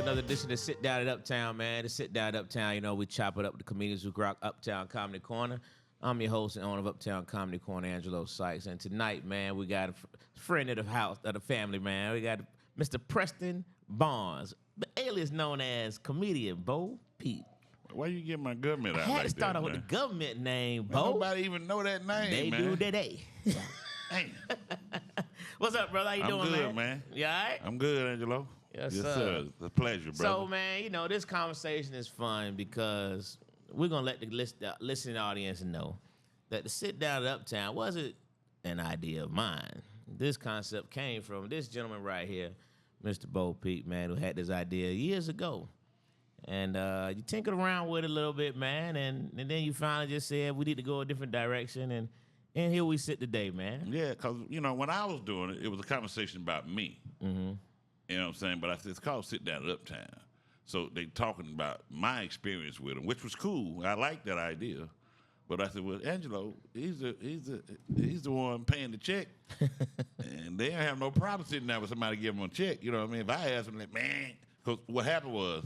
another edition of Sit Down at Uptown, man. To Sit Down at Uptown, you know, we chop it up with the comedians who rock Uptown Comedy Corner. I'm your host and owner of Uptown Comedy Corner, Angelo Sykes. And tonight, man, we got a friend of the house, of the family, man. We got Mr. Preston Barnes, alias known as comedian Bo Peep. Why you get my government out I had like to start that, off with man? the government name, Bo. Nobody even know that name, They man. do today. Hey, What's up, brother? How you I'm doing, good, man? You all right? I'm good, Angelo. Yes, sir. sir. It's a pleasure, brother. So, man, you know, this conversation is fun because we're going to let the listening audience know that the Sit Down at Uptown wasn't an idea of mine. This concept came from this gentleman right here, Mr. Bo Peep, man, who had this idea years ago. And you tinkered around with it a little bit, man, and then you finally just said we need to go a different direction, and here we sit today, man. Yeah, because, you know, when I was doing it, it was a conversation about me. Mm-hmm. You know what I'm saying? But I said, it's called Sit Down at Uptown. So they talking about my experience with him, which was cool. I liked that idea. But I said, well, Angelo, he's the one paying the check. And they don't have no problem sitting there with somebody giving him a check. You know what I mean? If I asked him, like, man, because what happened was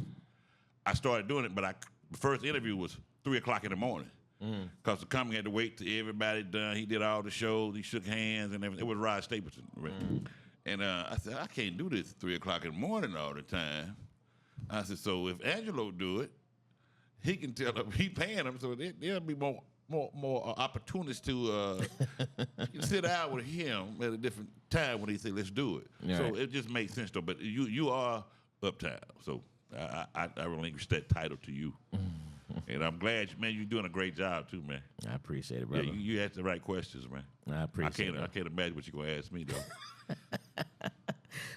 I started doing it, but the first interview was 3 o'clock in the morning. Because the company had to wait till everybody done. He did all the shows. He shook hands and everything. It was Rod Stapleton. Right? And I said, I can't do this at 3 o'clock in the morning all the time. I said, so if Angelo do it, he can tell them he paying them, so there'll be more opportunities to sit down with him at a different time when he say, let's do it. Yeah. So it just makes sense, though. But you are Uptown, so I relinquish that title to you. And I'm glad, man, you're doing a great job, too, man. I appreciate it, brother. Yeah, you asked the right questions, man. I appreciate it. I can't imagine what you're going to ask me, though.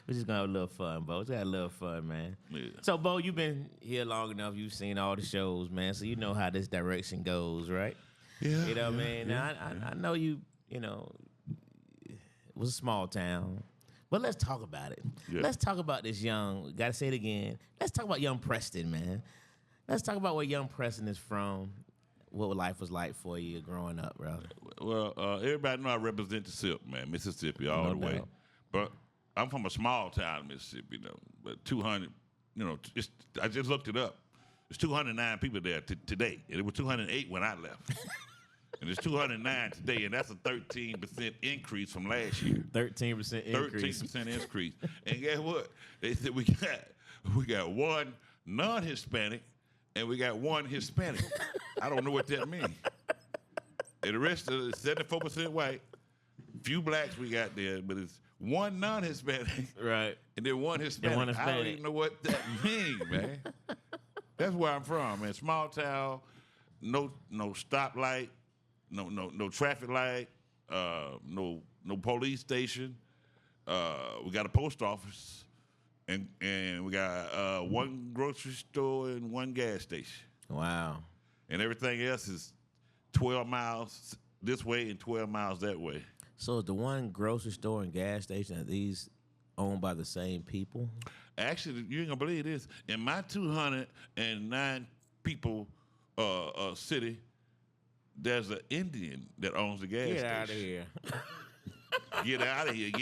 We're just going to have a little fun, Bo. Just got a little fun, man. Yeah. So, Bo, you've been here long enough. You've seen all the shows, man. So you know how this direction goes, right? Yeah. You know what I mean? Yeah, Now, I know you know, it was a small town. But let's talk about it. Yeah. Let's talk about this young, got to say it again. Let's talk about young Preston, man. Let's talk about where young Preston is from, what life was like for you growing up, brother. Well, everybody know I represent the SIP, man, Mississippi all No the way. doubt. But I'm from a small town in Mississippi, though. But 200, you know, I just looked it up. There's 209 people there today. And it was 208 when I left. And there's 209 today, and that's a 13% increase from last year. 13% increase. 13% increase. And guess what? They said we got one non-Hispanic and we got one Hispanic. I don't know what that means. And the rest of it is 74% white. Few blacks we got there, but it's one non-Hispanic. Right. And then one Hispanic. one I don't Hispanic. even know what that means, man. That's where I'm from, man. Small town, no stoplight, no traffic light, no police station. We got a post office, and we got one grocery store and one gas station. Wow. And everything else is 12 miles this way and 12 miles that way. So is the one grocery store and gas station, are these owned by the same people? Actually, you ain't gonna believe this. In my 209 people city, there's an Indian that owns the gas station. Get out of here. Get out of here.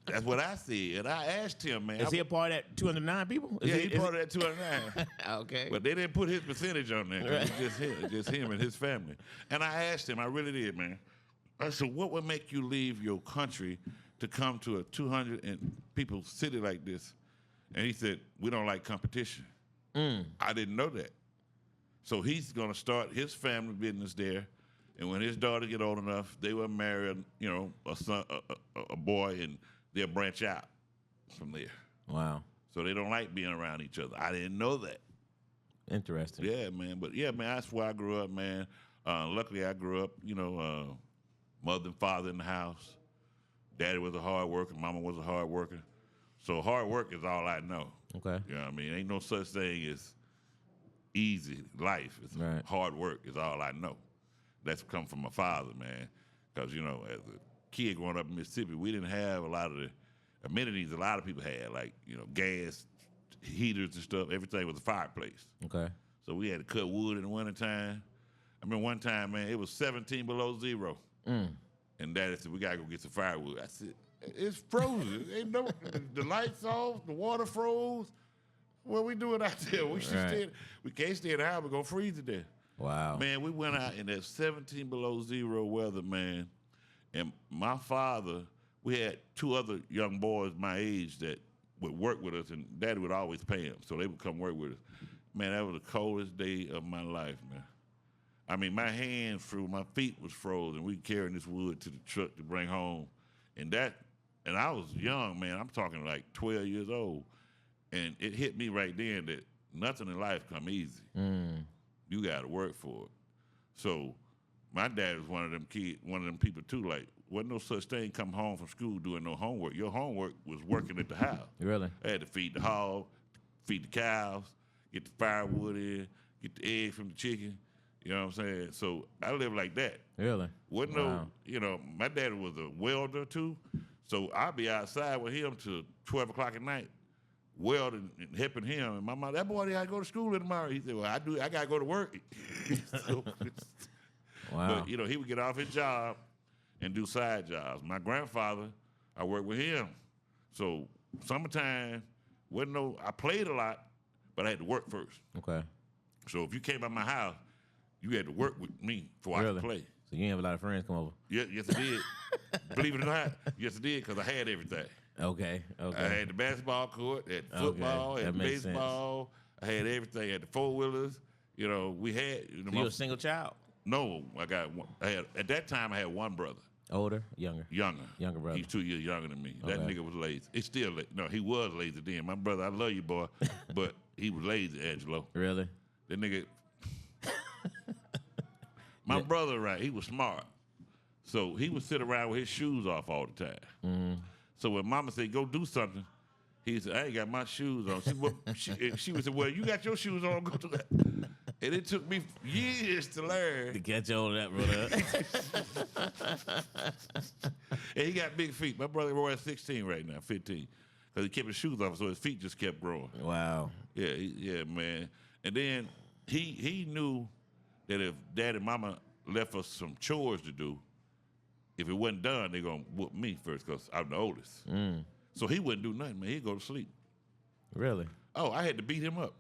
That's what I said. And I asked him, man. Is he a part of that 209 people? Yeah, he's part of that 209. Okay. But they didn't put his percentage on there. 'Cause it's just him and his family. And I asked him, I really did, man. I said, what would make you leave your country to come to a 200 and people city like this? And he said, we don't like competition. I didn't know that. So he's going to start his family business there. And when his daughter get old enough, they will marry, a son, a boy, and they'll branch out from there. Wow. So they don't like being around each other. I didn't know that. Interesting. Yeah, man. But yeah, man, that's where I grew up, man. Luckily, I grew up, mother and father in the house. Daddy was a hard worker. Mama was a hard worker. So hard work is all I know. Okay. You know what I mean? Ain't no such thing as easy life. It's Right. hard work is all I know. That's come from my father, man. Because, as a kid growing up in Mississippi, we didn't have a lot of the amenities a lot of people had, like, gas, heaters and stuff. Everything was a fireplace. Okay. So we had to cut wood in the wintertime. I remember one time, man, it was 17 below zero. And Daddy said, we got to go get some firewood. I said, it's frozen. Ain't no, the lights off, the water froze. What we doing out there? We should stay. We can't stay in the house. We're gonna freeze to death. Wow. Man, we went out in that 17 below zero weather, man. And my father, we had two other young boys my age that would work with us, and Daddy would always pay them, so they would come work with us. Man, that was the coldest day of my life, man. I mean, my hands froze, my feet was frozen. We carrying this wood to the truck to bring home, and I was young, man. I'm talking like 12 years old, and it hit me right then that nothing in life come easy. You got to work for it. So my dad was one of them people too. Like, wasn't no such thing come home from school doing no homework. Your homework was working at the house. Really? I had to feed the hog, feed the cows, get the firewood in, get the eggs from the chicken. You know what I'm saying? So I lived like that. Really? Wasn't no, my dad was a welder too. So I'd be outside with him till 12 o'clock at night, welding and helping him. And my mom, that boy got to go to school tomorrow. He said, well, I got to go to work. Wow. But, he would get off his job and do side jobs. My grandfather, I worked with him. So summertime, I played a lot, but I had to work first. Okay. So if you came by my house, you had to work with me before I could play. So you didn't have a lot of friends come over? Yes, I did. Believe it or not, yes, I did, because I had everything. Okay. I had the basketball court, I had the football, I had baseball, I had everything. I had the four-wheelers. We had... So you were a single child? No, I got one. At that time, I had one brother. Older? Younger? Younger brother. He's 2 years younger than me. Okay. That nigga was lazy. It's still no, he was lazy then. My brother, I love you, boy, but he was lazy, Angelo. Really? That nigga... My brother, right, he was smart. So he would sit around with his shoes off all the time. Mm-hmm. So when mama said, go do something, he said, I ain't got my shoes on. She would say, well, you got your shoes on, go do that. And it took me years to learn. To catch on to that, brother. And he got big feet. My brother Roy is 16 right now, 15. Because he kept his shoes off, so his feet just kept growing. Wow. Yeah, man. And then he knew that if Dad and Mama left us some chores to do, if it wasn't done, they're going to whoop me first because I'm the oldest. So he wouldn't do nothing, man. He'd go to sleep. Really? Oh, I had to beat him up.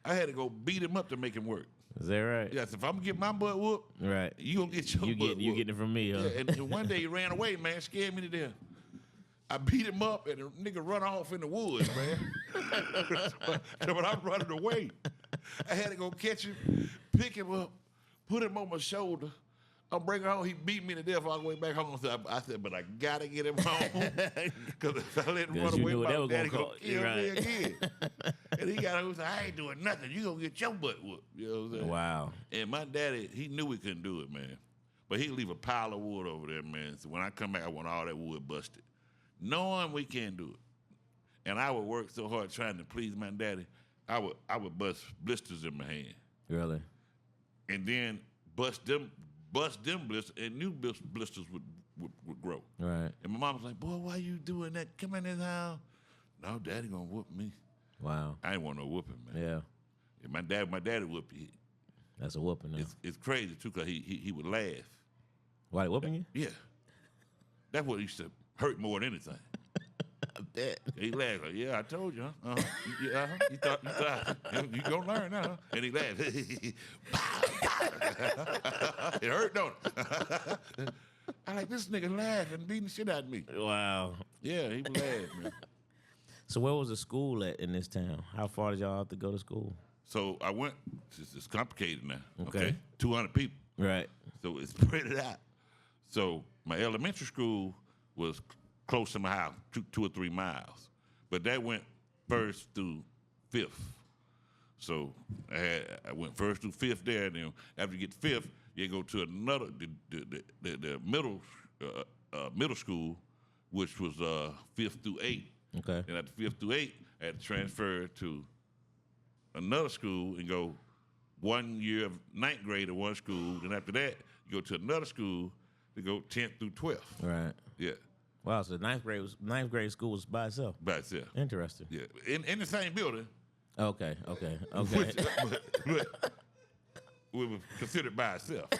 I had to go beat him up to make him work. Is that right? Yes, if I'm going to get my butt whooped, right, you going to get your butt whooped. You getting it from me, huh? Yeah, and one day he ran away, man, scared me to death. I beat him up, and the nigga run off in the woods, man. So when I'm running away, I had to go catch him, pick him up, put him on my shoulder. I'm bringing home. He beat me to death all the way back home. So I said, but I got to get him home. Because if I let him run away, my daddy going to kill me again. And he got home and said, I ain't doing nothing. You going to get your butt whooped. You know what I'm saying? Wow. And my daddy, he knew we couldn't do it, man. But he'd leave a pile of wood over there, man. So when I come back, I want all that wood busted. Knowing we can't do it. And I would work so hard trying to please my daddy, I would bust blisters in my hand. Really? And then bust them blisters, and new blisters would grow. Right. And my mom was like, boy, why you doing that? Come in this house. No, Daddy gonna whoop me. Wow. I ain't want no whooping, man. Yeah. And my daddy whoop you. That's a whooping, though. It's crazy, too, because he would laugh. Why, whooping you? Yeah. That's what used to hurt more than anything. I bet. He laughed like, yeah, I told you, huh? Yeah, you thought you gonna learn now, huh? And he laughed. It hurt, don't it? I like, this nigga laughing, beating the shit out of me. Wow. Yeah, he was laughing, man. So where was the school at in this town? How far did y'all have to go to school? So I went, it's complicated now. Okay. 200 people. Right. So it's spread out. So my elementary school was close to my house, 2 or 3 miles. But that went first through 5th. So I went first through 5th there, and then after you get to 5th, you go to another, the middle school, which was 5th through 8th. Okay. And after 5th through 8th, I had to transfer to another school and go 1 year of 9th grade at one school. Then after that, you go to another school to go 10th through 12th. Right. Yeah. Wow, so ninth grade school was by itself. By itself. Interesting. Yeah. In the same building. Okay. Which, but we were considered by itself.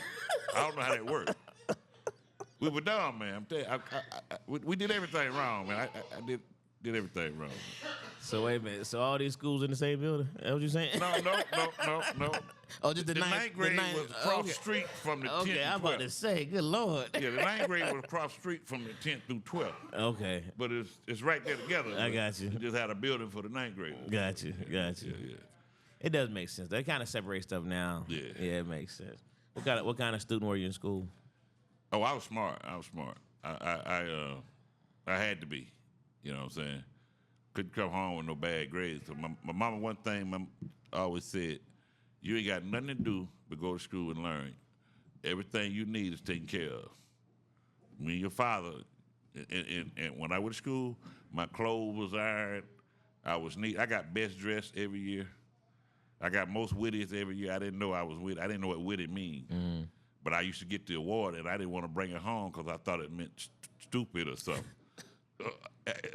I don't know how that worked. We were dumb, man. I'm telling you, we did everything wrong, man. I did everything wrong. So wait a minute. So all these schools in the same building? That what you saying? No. Oh, just the ninth grade was across the street from the 10th Okay, I'm to 12th. about to say, good Lord. Yeah, the ninth grade was across the street from the 10th through 12th. Okay, But it's right there together. I got you. It just had a building for the ninth grade. got you. Yeah. It does make sense. They kind of separate stuff now. Yeah. Yeah, it makes sense. What kind of student were you in school? Oh, I was smart. I had to be. You know what I'm saying? Couldn't come home with no bad grades. So my mama, one thing always said, you ain't got nothing to do but go to school and learn. Everything you need is taken care of. Me and your father, and when I went to school, my clothes was ironed. I was neat. I got best dressed every year. I got most wittiest every year. I didn't know I was witty. I didn't know what witty mean. Mm. But I used to get the award, and I didn't want to bring it home because I thought it meant stupid or something.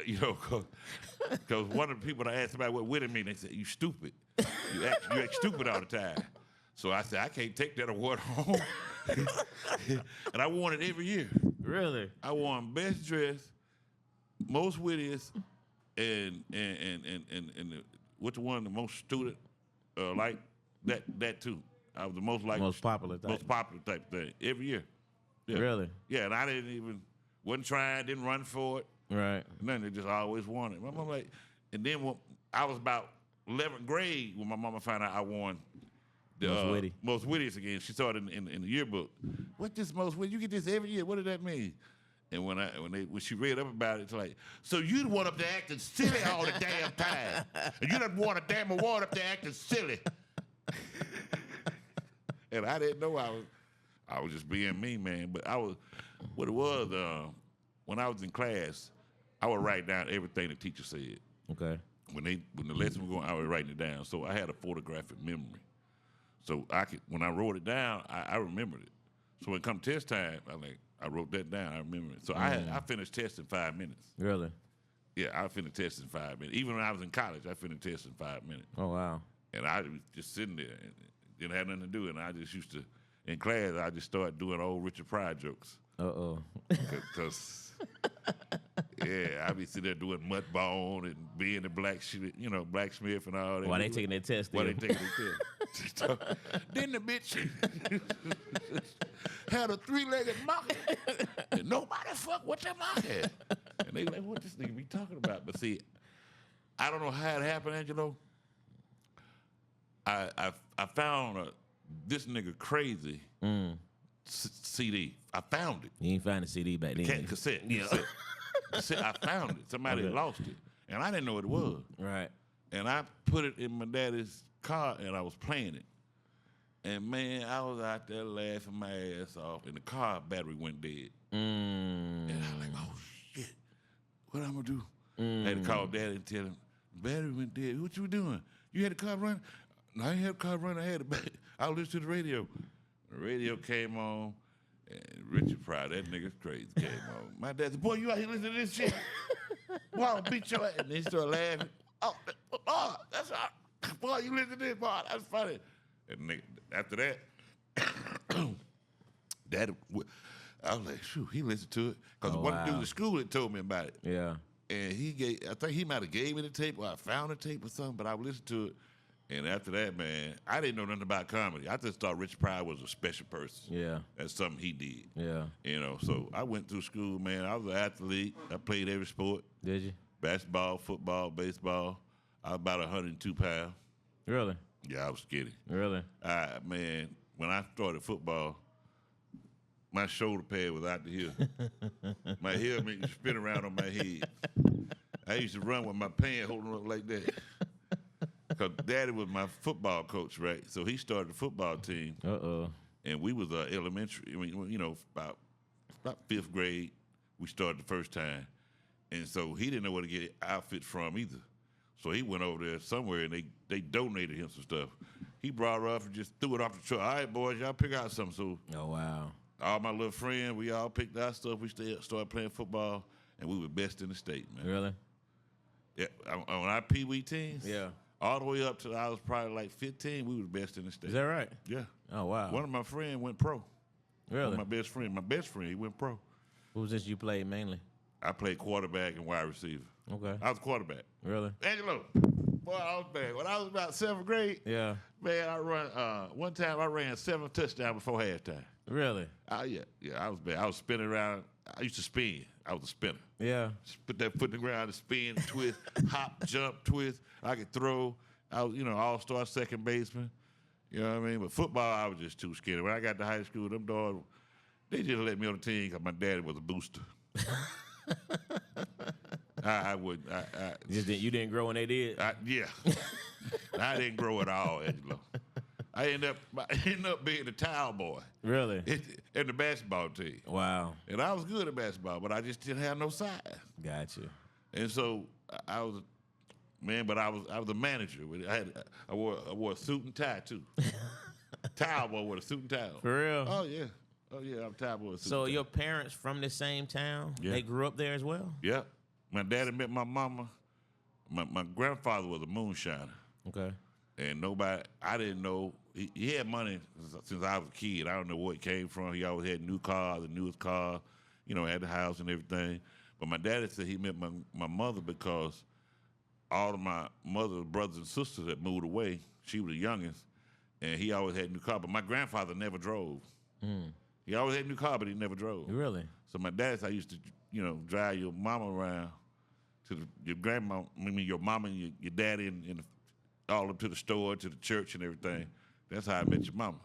You know, because one of the people that asked about what witty mean, they said, you stupid. You act stupid all the time. So I said, I can't take that award home. And I won it every year. Really? I won best dressed, most wittiest, and what's the one the most student like that too. I was the most popular type thing every year. Yeah. Really? Yeah, and I wasn't trying, didn't run for it. Right. Nothing. They just always wanted. My mama and then when I was about 11th grade when my mama found out I won the most wittiest again. She saw it in the yearbook. What this most witty? You get this every year. What did that mean? And when she read up about it, it's like, so you the one up there acting silly all the damn time, and you done won a damn award up there acting silly. And I didn't know I was just being me, man. But what it was when I was in class, I would write down everything the teacher said. Okay. When the lesson was going, I was writing it down. So I had a photographic memory. So when I wrote it down, I remembered it. So when it come test time, I wrote that down. I remember it. So I finished test in 5 minutes. Really? Yeah, I finished test in 5 minutes. Even when I was in college, I finished test in 5 minutes. Oh wow. And I was just sitting there and didn't have nothing to do, and I just used to in class. I just started doing old Richard Pryor jokes. Because yeah, I be sitting there doing Mudbone and being the blacksmith and all that. Why they taking their test? Why they taking their test? Then the bitch had a 3-legged monkey, and nobody fuck with that monkey. And they like, what this nigga be talking about? But see, I don't know how it happened, Angelo. I found this nigga crazy CD. I found it. You ain't find the CD back then. Cassette. Yeah. Cassette. I found it. Somebody lost it. And I didn't know what it was. Right. And I put it in my daddy's car and I was playing it. And man, I was out there laughing my ass off. And the car battery went dead. And I was like, oh shit. What I'm gonna do? I had to call daddy and tell him, battery went dead. What you doing? You had the car running? No, I didn't have the car running. I was listening to the radio. The radio came on, and Richard Pryor, that nigga's crazy, came on. My dad said, boy, you out here listening to this shit? Boy, I'll beat your ass. And they started laughing. Oh, boy, that's all. Boy, you listen to this, boy, that's funny. And after that, I was like, shoot, he listened to it. Because one dude at school had told me about it. Yeah. And I think he might have gave me the tape, or I found the tape or something, but I listened to it. And after that, man, I didn't know nothing about comedy. I just thought Richard Pryor was a special person. Yeah. That's something he did. Yeah. You know, so I went through school, man. I was an athlete. I played every sport. Did you? Basketball, football, baseball. I was about 102 pounds. Really? Yeah, I was skinny. Really? Man, when I started football, my shoulder pad was out the hill. My helmet used to spin around on my head. I used to run with my pants holding up like that. Because Daddy was my football coach, right? So he started the football team. And we was elementary. I mean, you know, about 5th grade, we started the first time. And so he didn't know where to get outfits from either. So he went over there somewhere, and they donated him some stuff. He brought it up and just threw it off the truck. All right, boys, y'all pick out something. So oh, wow. All my little friends, we all picked out stuff. We started playing football, and we were best in the state, man. Really? Yeah, on our Pee Wee teams. Yeah. All the way up to I was probably like 15, we were the best in the state. Is that right? Yeah. Oh, wow. One of my friends went pro. Really? One of my best friend, he went pro. Who was this you played mainly? I played quarterback and wide receiver. Okay. I was a quarterback. Really? Angelo, boy, I was bad. When I was about 7th grade, Yeah. man, one time I ran 7 touchdowns before halftime. Really? Yeah, I was bad. I was spinning around. I used to spin. I was a spinner. Yeah. Just put that foot in the ground and spin, twist, hop, jump, twist. I could throw. I was, all-star second baseman. You know what I mean? But football, I was just too scared. When I got to high school, them dogs, they just let me on the team because my daddy was a booster. I wouldn't. You didn't grow when they did? Yeah. I didn't grow at all, Angelo. I ended up being the towel boy. Really? In the basketball team. Wow. And I was good at basketball, but I just didn't have no size. Gotcha. And so I was a manager. I wore a suit and tie too. Towel boy with a suit and tie on. For real? Oh yeah. I'm towel boy with a suit. So and tie. your parents from the same town? Yeah. They grew up there as well? Yeah. My daddy met my mama. My grandfather was a moonshiner. Okay. And I didn't know, he had money since I was a kid. I don't know where it came from. He always had new cars, the newest car, had the house and everything. But my daddy said he met my mother because all of my mother's brothers and sisters had moved away. She was the youngest, and he always had a new car. But my grandfather never drove. He always had a new car, but he never drove. Really? So my dad said I used to, drive your mama around to your mama and your daddy and all up to the store, to the church and everything. That's how I met your mama.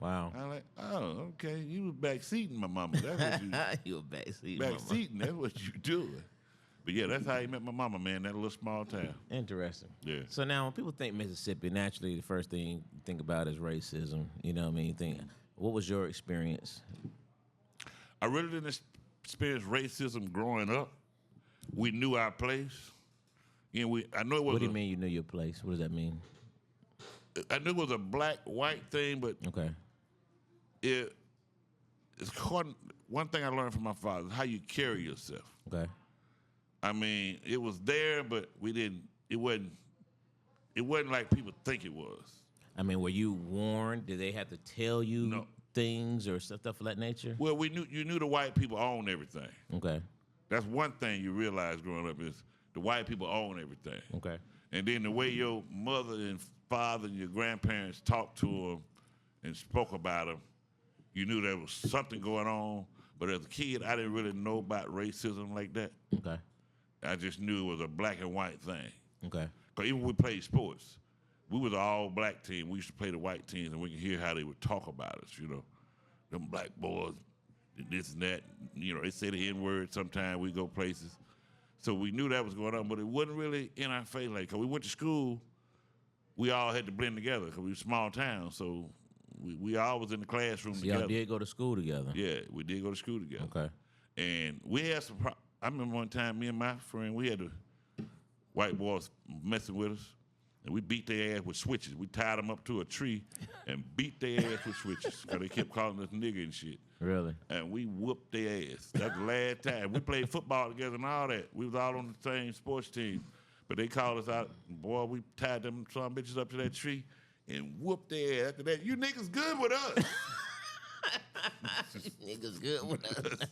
Wow. I'm like, oh, okay. You was backseating my mama. That's what you You were backseating. backseating. That's what you doing. But yeah, that's how you met my mama, man. That little small town. Interesting. Yeah. So now when people think Mississippi, naturally the first thing you think about is racism. You know what I mean? You think, what was your experience? I really didn't experience racism growing up. We knew our place. I know it was. What do you mean you knew your place? What does that mean? I knew it was a black-white thing, but Okay. It's one thing I learned from my father is how you carry yourself. Okay. I mean, it was there, but it wasn't like people think it was. I mean, were you warned? Did they have to tell you No. things or stuff of that nature? Well, you knew the white people own everything. Okay. That's one thing you realize growing up is the white people own everything. Okay. And then the way your mother and father and your grandparents talked to them and spoke about them, you knew there was something going on. But as a kid, I didn't really know about racism like that. Okay. I just knew it was a black and white thing. Okay. Because even when we played sports, we was an all-black team. We used to play the white teams, and we could hear how they would talk about us, Them black boys, this and that. They say the N-word sometimes. We go places. So we knew that was going on, but it wasn't really in our face. Because we went to school, we all had to blend together because we were a small town. So we all was in the classroom together. Y'all did go to school together? Yeah, we did go to school together. Okay. And we had some I remember one time, me and my friend, we had the white boys messing with us, and we beat their ass with switches. We tied them up to a tree and beat their ass with switches because they kept calling us nigger and shit. Really? And we whooped their ass. That's the last time. We played football together and all that. We was all on the same sports team. But they called us out. Boy, we tied them some bitches up to that tree and whooped their ass. After that, you niggas good with us. Niggas good with us.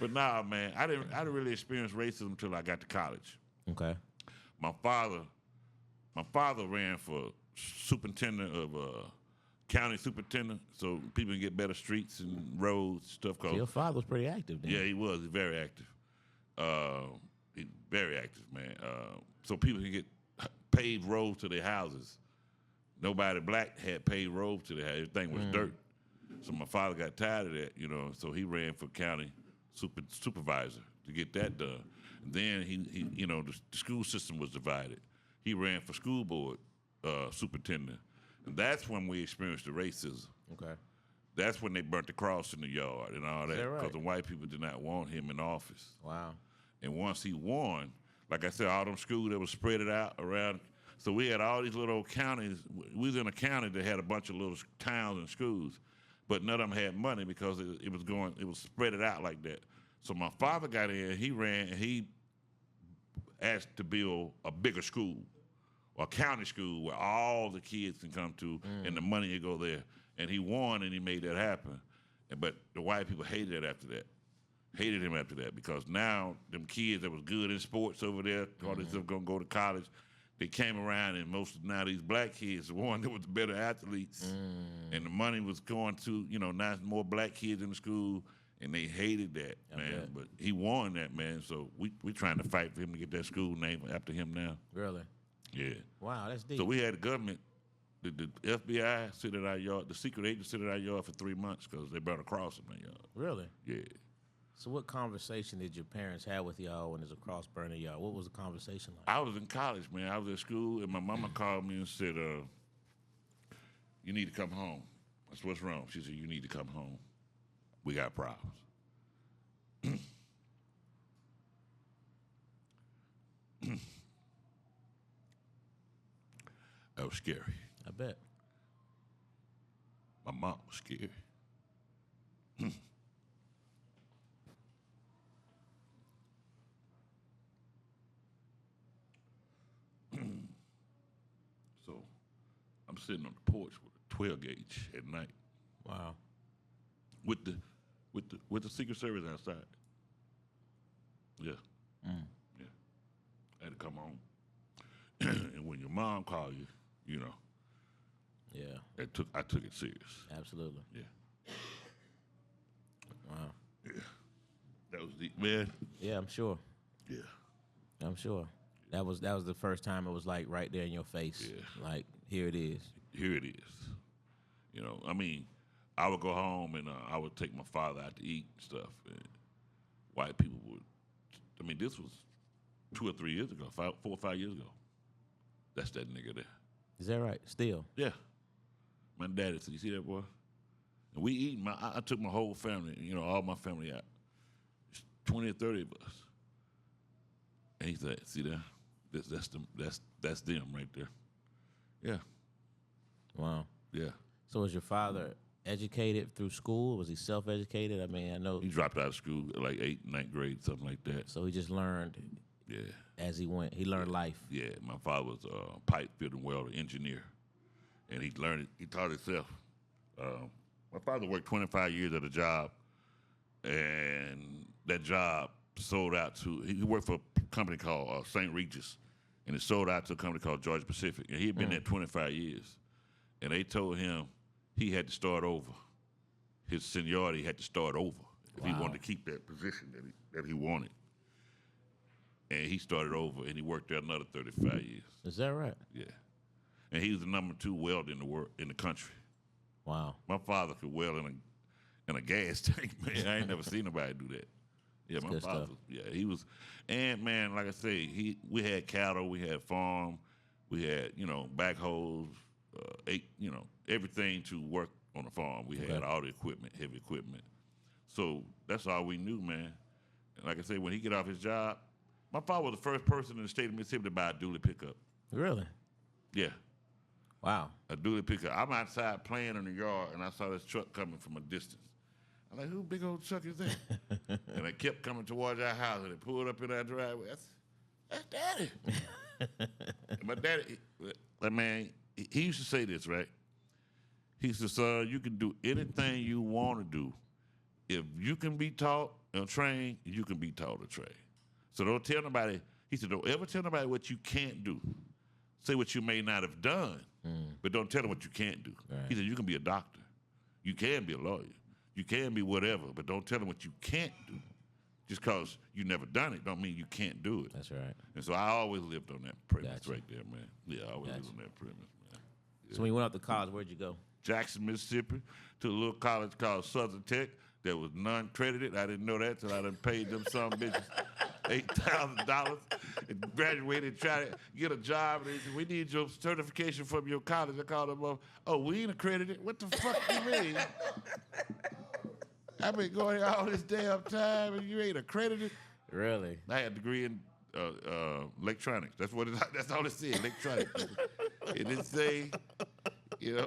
But nah, man, I didn't really experience racism until I got to college. Okay. My father ran for superintendent of county superintendent, so people can get better streets and roads, stuff. So your father was pretty active then. Yeah, he was very active. Very active, man. So people can get paved roads to their houses. Nobody black had paved roads to their house. Everything was dirt. So my father got tired of that, so he ran for county supervisor to get that done. And then he the school system was divided. He ran for school board superintendent. And that's when we experienced the racism. Okay. That's when they burnt the cross in the yard and all that. Is that right? Because the white people did not want him in office. Wow. And once he won, like I said, all them schools that was spread it out around. So we had all these little counties. We was in a county that had a bunch of little towns and schools, but none of them had money because it was spread it out like that. So my father got in, he ran, and he asked to build a bigger school, or a county school where all the kids can come to, and the money would go there. And he won, and he made that happen. But the white people hated it after that. Hated him after that because now them kids that was good in sports over there, thought they was gonna go to college. They came around, and most of now these black kids, the one that was the better athletes, and the money was going to, now more black kids in the school, and they hated that, man. But he won that, man. So we trying to fight for him to get that school named after him now. Really? Yeah. Wow, that's deep. So we had the government, the FBI sit at our yard, the secret agent sit at our yard for 3 months because they brought a cross in my yard. Really? Yeah. So what conversation did your parents have with y'all when there's a cross burning y'all? What was the conversation like? I was in college, man. I was at school, and my mama called me and said, you need to come home. I said, what's wrong? She said, you need to come home. We got problems. That was scary. I bet. My mom was scary. So I'm sitting on the porch with a 12 gauge at night. Wow. With the Secret Service outside. Yeah. Yeah. I had to come home. And when your mom called you, Yeah. I took it serious. Absolutely. Yeah. Wow. Yeah. That was deep, man. Yeah, I'm sure. Yeah. I'm sure. That was the first time it was like right there in your face. Yeah. Like, here it is. Here it is. I mean, I would go home and I would take my father out to eat and stuff. And white people would. I mean, this was 2 or 3 years ago, 4 or 5 years ago. That's that nigga there. Is that right? Still? Yeah. My daddy said, you see that boy? And we eating. I took my whole family, all my family out. It's 20 or 30 of us. And he said, see that? That's them right there. Yeah. Wow. Yeah. So was your father educated through school? Was he self-educated? I mean, I know. He dropped out of school at like 8th, 9th grade, something like that. So he just learned as he went. He learned life. Yeah. My father was a pipe fitting welder engineer. And he learned it. He taught himself. My father worked 25 years at a job. And that job sold out to, he worked for a company called St. Regis. And it sold out to a company called Georgia Pacific. And he had been there 25 years. And they told him he had to start over. His seniority had to start over if he wanted to keep that position that he wanted. And he started over, and he worked there another 35 years. Is that right? Yeah. And he was the number 2 welder in the country. Wow. My father could weld in a gas tank, man. I ain't never seen nobody do that. Yeah, That's my good father. stuff. Yeah, he was. And man, like I say, we had cattle, we had farm, we had backhoes, everything to work on the farm. We had all the equipment, heavy equipment. So that's all we knew, man. And like I say, when he get off his job, my father was the first person in the state of Mississippi to buy a dually pickup. Really? Yeah. Wow. A dually pickup. I'm outside playing in the yard, and I saw this truck coming from a distance. I'm like, who big old truck is that? And it kept coming towards our house, and it pulled up in our driveway. That's Daddy. And my daddy, that man, he used to say this, right? He said, son, you can do anything you want to do. If you can be taught and trained, you can be taught or trained. So don't tell nobody, he said, don't ever tell nobody what you can't do. Say what you may not have done, but don't tell them what you can't do. Right. He said, you can be a doctor. You can be a lawyer. You can be whatever, but don't tell them what you can't do. Just because you never done it don't mean you can't do it. That's right. And so I always lived on that premise Gotcha. right there, man. Yeah, I always lived on that premise, man. Yeah. So when you went up to college, where'd you go? Jackson, Mississippi, to a little college called Southern Tech that was non-credited. I didn't know that till I done paid them some bitches $8,000 and graduated and tried to get a job. And they said, we need your certification from your college. I called them up, oh, we ain't accredited? What the fuck you mean? I've been going here all this damn time and you ain't accredited? Really? I had a degree in electronics. That's what that's all it said, electronics. It didn't say, it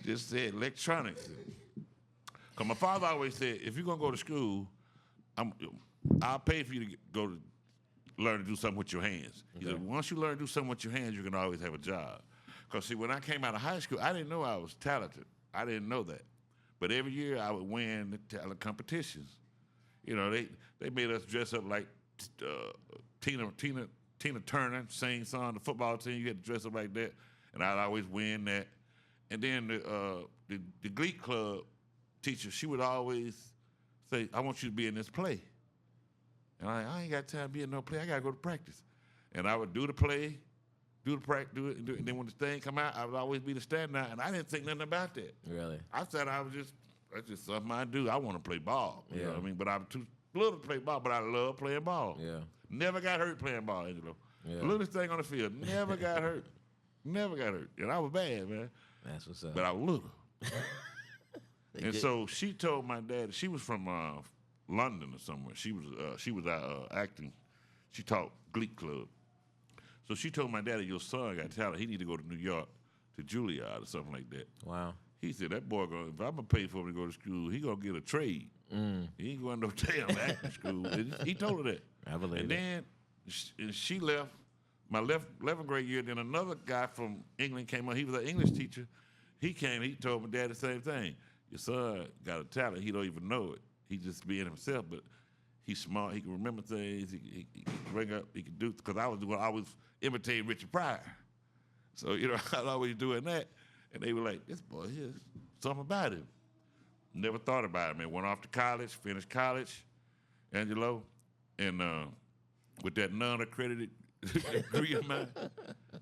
just said electronics. Because my father always said, if you're going to go to school, I'll pay for you to go to learn to do something with your hands. He said, once you learn to do something with your hands, you can always have a job. Because, see, when I came out of high school, I didn't know I was talented. I didn't know that. But every year I would win the talent competitions. You know, they made us dress up like Tina Turner, sing song, the football team. You had to dress up like that, and I'd always win that. And then the Glee Club teacher, she would always say, "I want you to be in this play." And I ain't got time to be in no play. I gotta go to practice. And I would do the play, do the practice, do it, and then when the thing come out, I would always be the standout. And I didn't think nothing about that. Really? I said that's just something I do. I want to play ball. You know what I mean? But I'm too little to play ball, but I love playing ball. Yeah. Never got hurt playing ball, Angelo. Yeah. Littlest thing on the field. Never got hurt. Never got hurt. And I was bad, man. That's what's up. But I was little. And so she told my dad, she was from London or somewhere. She was acting. She taught Glee Club. So she told my daddy, your son got talent. He need to go to New York to Juilliard or something like that. Wow. He said, that boy, if I'm going to pay for him to go to school, he going to get a trade. He ain't going to no damn acting school. And he told her that. I believe and it. then she left my 11th grade year. Then another guy from England came on. He was an English teacher. He came. He told my dad the same thing. Your son got a talent. He don't even know it. He just being himself, but he's smart. He can remember things. He can bring up. He can do. Because I was imitating Richard Pryor. So I was always doing that. And they were like, this boy here's something about him. Never thought about it, man. Went off to college, finished college, Angelo, and with that non-accredited degree of mine,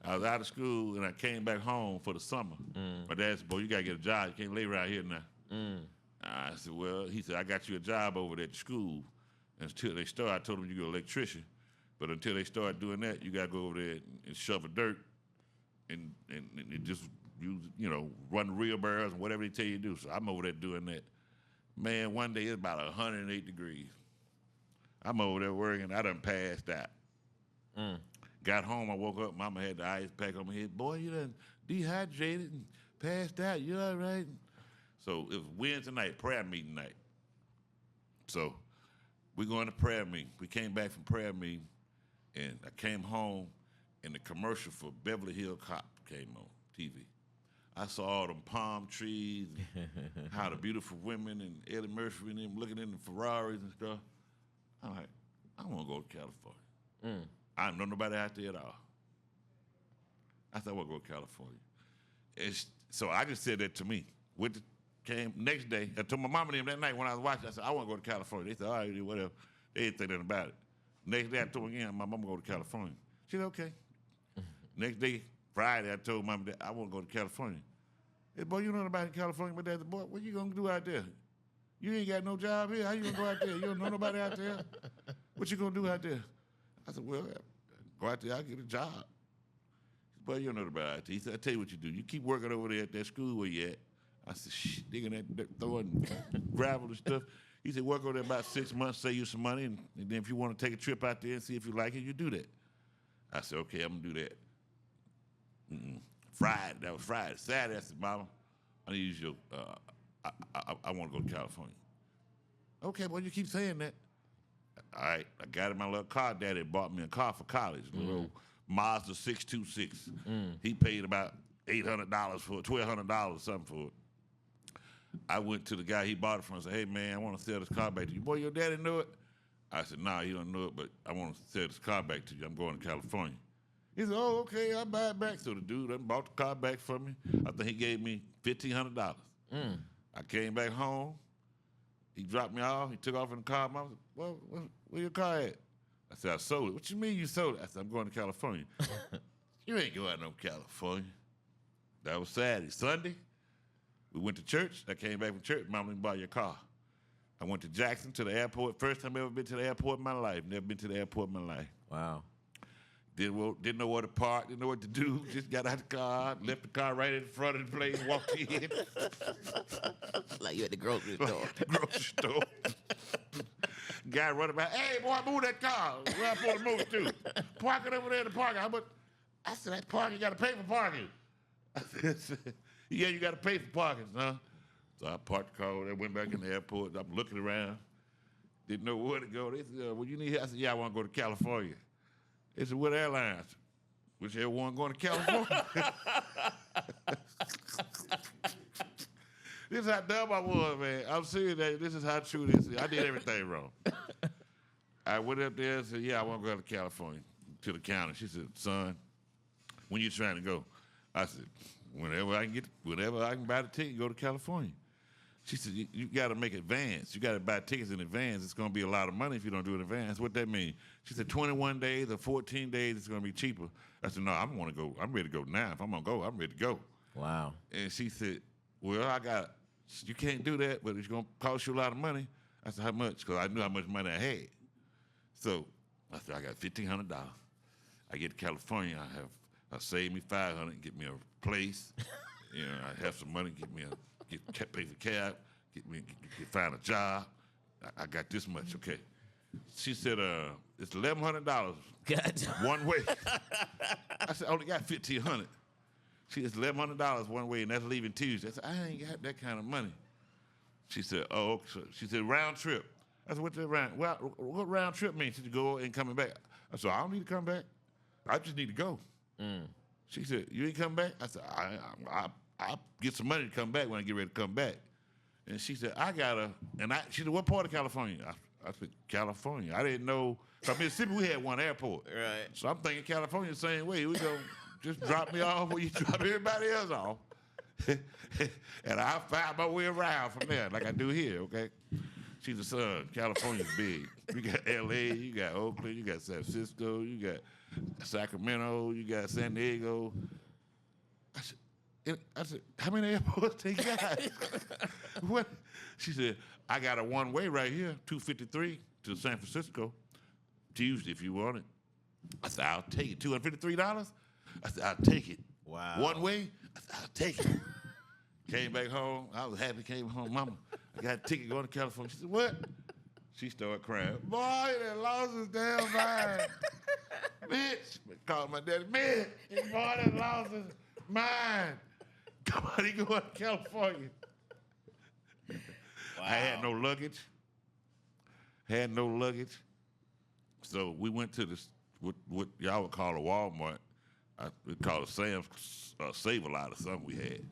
I was out of school, and I came back home for the summer. My dad said, boy, you got to get a job. You can't lay around here now. I said, well, he said, I got you a job over there at the school. Until they start, I told him you're an electrician. But until they start doing that, you got to go over there and shovel dirt and just run real barrels and whatever they tell you to do. So I'm over there doing that. Man, one day it's about 108 degrees. I'm over there working. I done passed out. Got home, I woke up. Mama had the ice pack on my head. Boy, you done dehydrated and passed out. You all right? So it was Wednesday night, prayer meeting night. So we going to prayer meeting. We came back from prayer meeting, and I came home, and the commercial for Beverly Hills Cop came on TV. I saw all them palm trees, and how the beautiful women and Eddie Murphy and them looking in the Ferraris and stuff. I'm like, I want to go to California. I don't know nobody out there at all. I said, I want to go to California. So I just said that to me. Came next day. I told my mom and them that night when I was watching, I said, I want to go to California. They said, all right, whatever. They didn't think nothing about it. Next day, I told them again, my mom go to California. She said, okay. Next day, Friday, I told Mom that I want to go to California. Hey, boy, you know nothing about California? My dad said, boy, what you going to do out there? You ain't got no job here. How you going to go out there? You don't know nobody out there? What you going to do out there? I said, well, go out there, I'll get a job. He said, boy, you don't know about out there. He said, I'll tell you what you do. You keep working over there at that school where you at. I said, shh, digging that, throwing gravel and stuff. He said, work over there about 6 months, save you some money, and then if you want to take a trip out there and see if you like it, you do that. I said, okay, I'm going to do that. Friday, that was Friday. Saturday, I said, Mama, I need to use your, I want to go to California. Okay, well, you keep saying that. All right, I got in my little car. Daddy bought me a car for college, a little Mazda 626. He paid about $800 for it, $1,200 or something for it. I went to the guy he bought it from and said, hey, man, I want to sell this car back to you. Boy, your daddy know it? I said, nah, he don't know it, but I want to sell this car back to you. I'm going to California. He said, oh, okay, I'll buy it back. So the dude done bought the car back for me. I think he gave me $1,500. I came back home. He dropped me off. He took off in the car. Mom said, well, where your car at? I said, I sold it. What you mean you sold it? I said, I'm going to California. You ain't going to no California. That was Saturday. Sunday, we went to church. I came back from church. Mom didn't buy your car. I went to Jackson to the airport. First time I ever been to the airport in my life. Never been to the airport in my life. Wow. Didn't know where to park. Didn't know what to do. Just got out the car, left the car right in front of the place, walked in. Like you at the grocery store. Like the grocery store. Guy running by, hey, boy, move that car. Where I supposed to move it to? Park it over there in the parking. I said, that parking, you got to pay for parking. I said, yeah, you got to pay for parking, son. So I parked the car over there, went back in the airport. I'm looking around. Didn't know where to go. They said, what you need here? I said, yeah, I want to go to California. They said, what airlines? Whichever one going to California. This is how dumb I was, man. I'm serious. This is how true this is. I did everything wrong. I went up there and said, yeah, I want to go to California, to the county. She said, son, when you trying to go? I said, whenever I can buy the ticket, go to California. She said, you got to make advance. You got to buy tickets in advance. It's going to be a lot of money if you don't do it in advance. What that mean? She said, 21 days or 14 days, it's going to be cheaper. I said, no, I want to go. I'm ready to go now. If I'm going to go, I'm ready to go. Wow. And she said, well, you can't do that, but it's going to cost you a lot of money. I said, how much? Because I knew how much money I had. So I said, I got $1,500. I get to California, I save me $500, get me a place. I have some money, pay for cab, find a job. I got this much, okay. She said, it's $1,100 one way. I said, I only got $1,500. She said, it's $1,100 one way, and that's leaving Tuesday. I said, I ain't got that kind of money. She said, oh, okay. She said, round trip. I said, what's that round? Well, what round trip mean? She said, go and coming back. I said, I don't need to come back. I just need to go. She said, you ain't come back? I said, I'll get some money to come back when I get ready to come back. And she said, she said, what part of California? I said, California. I didn't know. From Mississippi, we had one airport. Right. So I'm thinking California the same way. We go just drop me off where you drop everybody else off. And I'll find my way around from there like I do here, okay? She said, son, California's big. You got L.A., you got Oakland, you got San Francisco, you got Sacramento, you got San Diego. I said, how many airports they got? What? She said, I got a one-way right here, 253 to San Francisco, Tuesday if you want it. I said, I'll take it. $253? I said, I'll take it. Wow. One way? I said, I'll take it. Came back home. I was happy. Came home. Mama, I got a ticket going to California. She said, what? She started crying. Boy, that lost his damn mind. Bitch. Called my daddy. Man, his boy that lost his mind. Come on, he going to California. Wow. I had no luggage. So we went to this, what y'all would call a Walmart. We call it Sam's Save-A-Lot or something we had.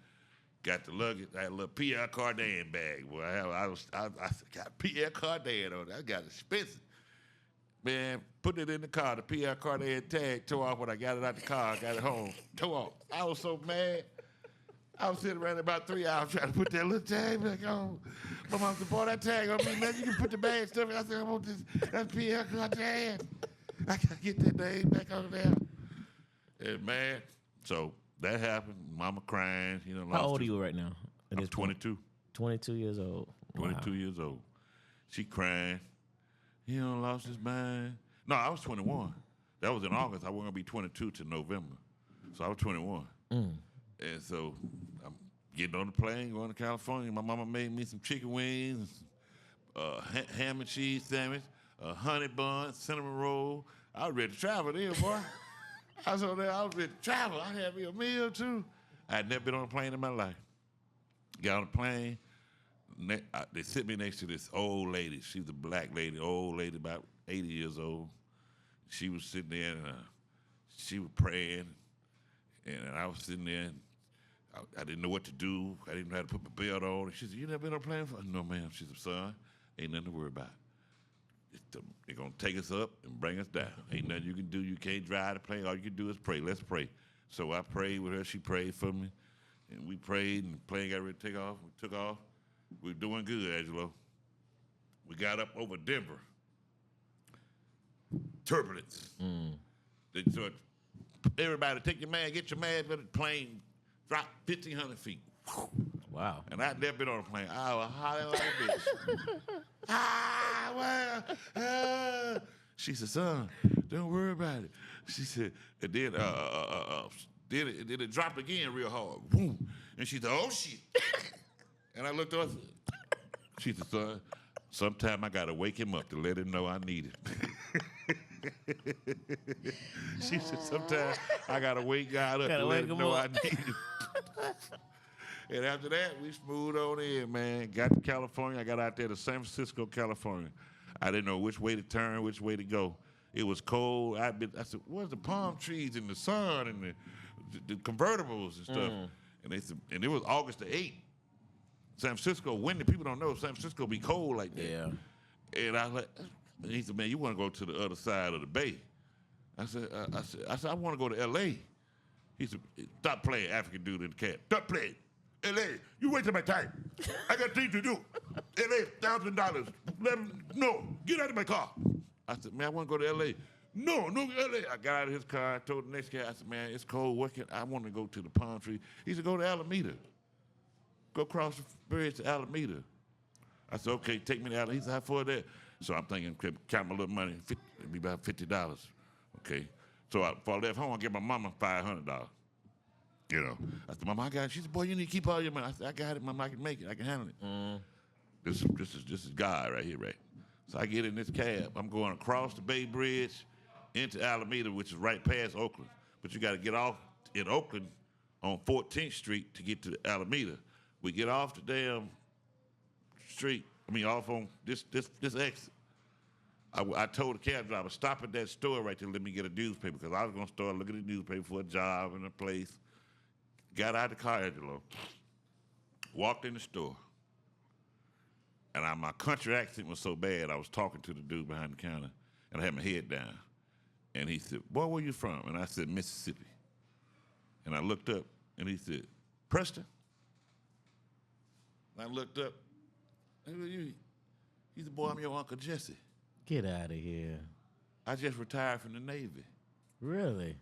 Got the luggage. I had a little Pierre Cardin bag. Boy, I got Pierre Cardin on it. I got it expensive. Man, put it in the car. The Pierre Cardin tag tore off when I got it out the car. I got it home. Tore off. I was so mad. I was sitting around about 3 hours trying to put that little tag back on. My mom said, boy, that tag on me, man. You can put the bad stuff in. I said, I want this. That's Pierre Cardin. I got to get that name back on there. And, man, so that happened. Mama crying. How old are you right now? I'm 22. 22 years old. 22 wow. years old. She crying. He lost his mind. No, I was 21. That was in August. I wasn't going to be 22 till November. So I was 21. And so I'm getting on the plane, going to California. My mama made me some chicken wings, ham and cheese sandwich, a honey bun, cinnamon roll. I was ready to travel then, boy. I was over there. I was ready to travel. I had me a meal, too. I had never been on a plane in my life. Got on the plane. They sit me next to this old lady. She was a black lady, old lady, about 80 years old. She was sitting there, and she was praying. And I was sitting there, and I didn't know what to do. I didn't know how to put my belt on. And she said, you never been on a plane before? No, ma'am. She said, son, ain't nothing to worry about. They're going to take us up and bring us down. Ain't nothing you can do. You can't drive the plane. All you can do is pray. Let's pray. So I prayed with her. She prayed for me. And we prayed, and the plane got ready to take off. We took off. We were doing good, Angelo. We got up over Denver. Turbulence. They said, everybody, take your man, get your man, but the plane dropped 1,500 feet. Wow. And I'd never been on a plane. I was hollering like a bitch. She said, son, don't worry about it. She said, and then it dropped again real hard. Boom. And she said, oh, shit. And I looked up. She said, son, sometime I got to wake him up to let him know I need it. She said, sometime I got to wake God up to let him know I need it. And after that, we smoothed on in, man. Got to California. I got out there to San Francisco, California. I didn't know which way to turn, which way to go. It was cold. I said, where's the palm trees and the sun and the convertibles and stuff? And they said, and it was August the 8th. San Francisco, windy. People don't know San Francisco be cold like that. Yeah. And I was like, and he said, man, you want to go to the other side of the bay? I said, I want to go to L.A. He said, stop playing, African dude in the cab. Stop playing. L.A., you wasting my time. I got things to do. L.A., $1,000. No, get out of my car. I said, man, I want to go to L.A. No, L.A. I got out of his car. I told the next guy, I said, man, it's cold. I want to go to the palm tree. He said, go to Alameda. Go across the bridge to Alameda. I said, okay, take me to Alameda. He said, how far that? So I'm thinking, count my little money. It'd be about $50. Okay. So before I left home, I gave my mama $500. You know. I said, Mama, I got it. She said, boy, you need to keep all your money. I said, I got it, Mama. I can make it. I can handle it. This is God right here, right? So I get in this cab. I'm going across the Bay Bridge into Alameda, which is right past Oakland. But you got to get off in Oakland on 14th Street to get to Alameda. We get off the damn street. Off on this exit. I told the cab driver, stop at that store right there, let me get a newspaper, because I was going to start looking at the newspaper for a job and a place. Got out of the car, Angelo. Walked in the store. And my country accent was so bad, I was talking to the dude behind the counter, and I had my head down. And he said, boy, where you from? And I said, Mississippi. And I looked up, and he said, Preston? And I looked up. He said, boy, I'm your Uncle Jesse. Get out of here. I just retired from the Navy. Really?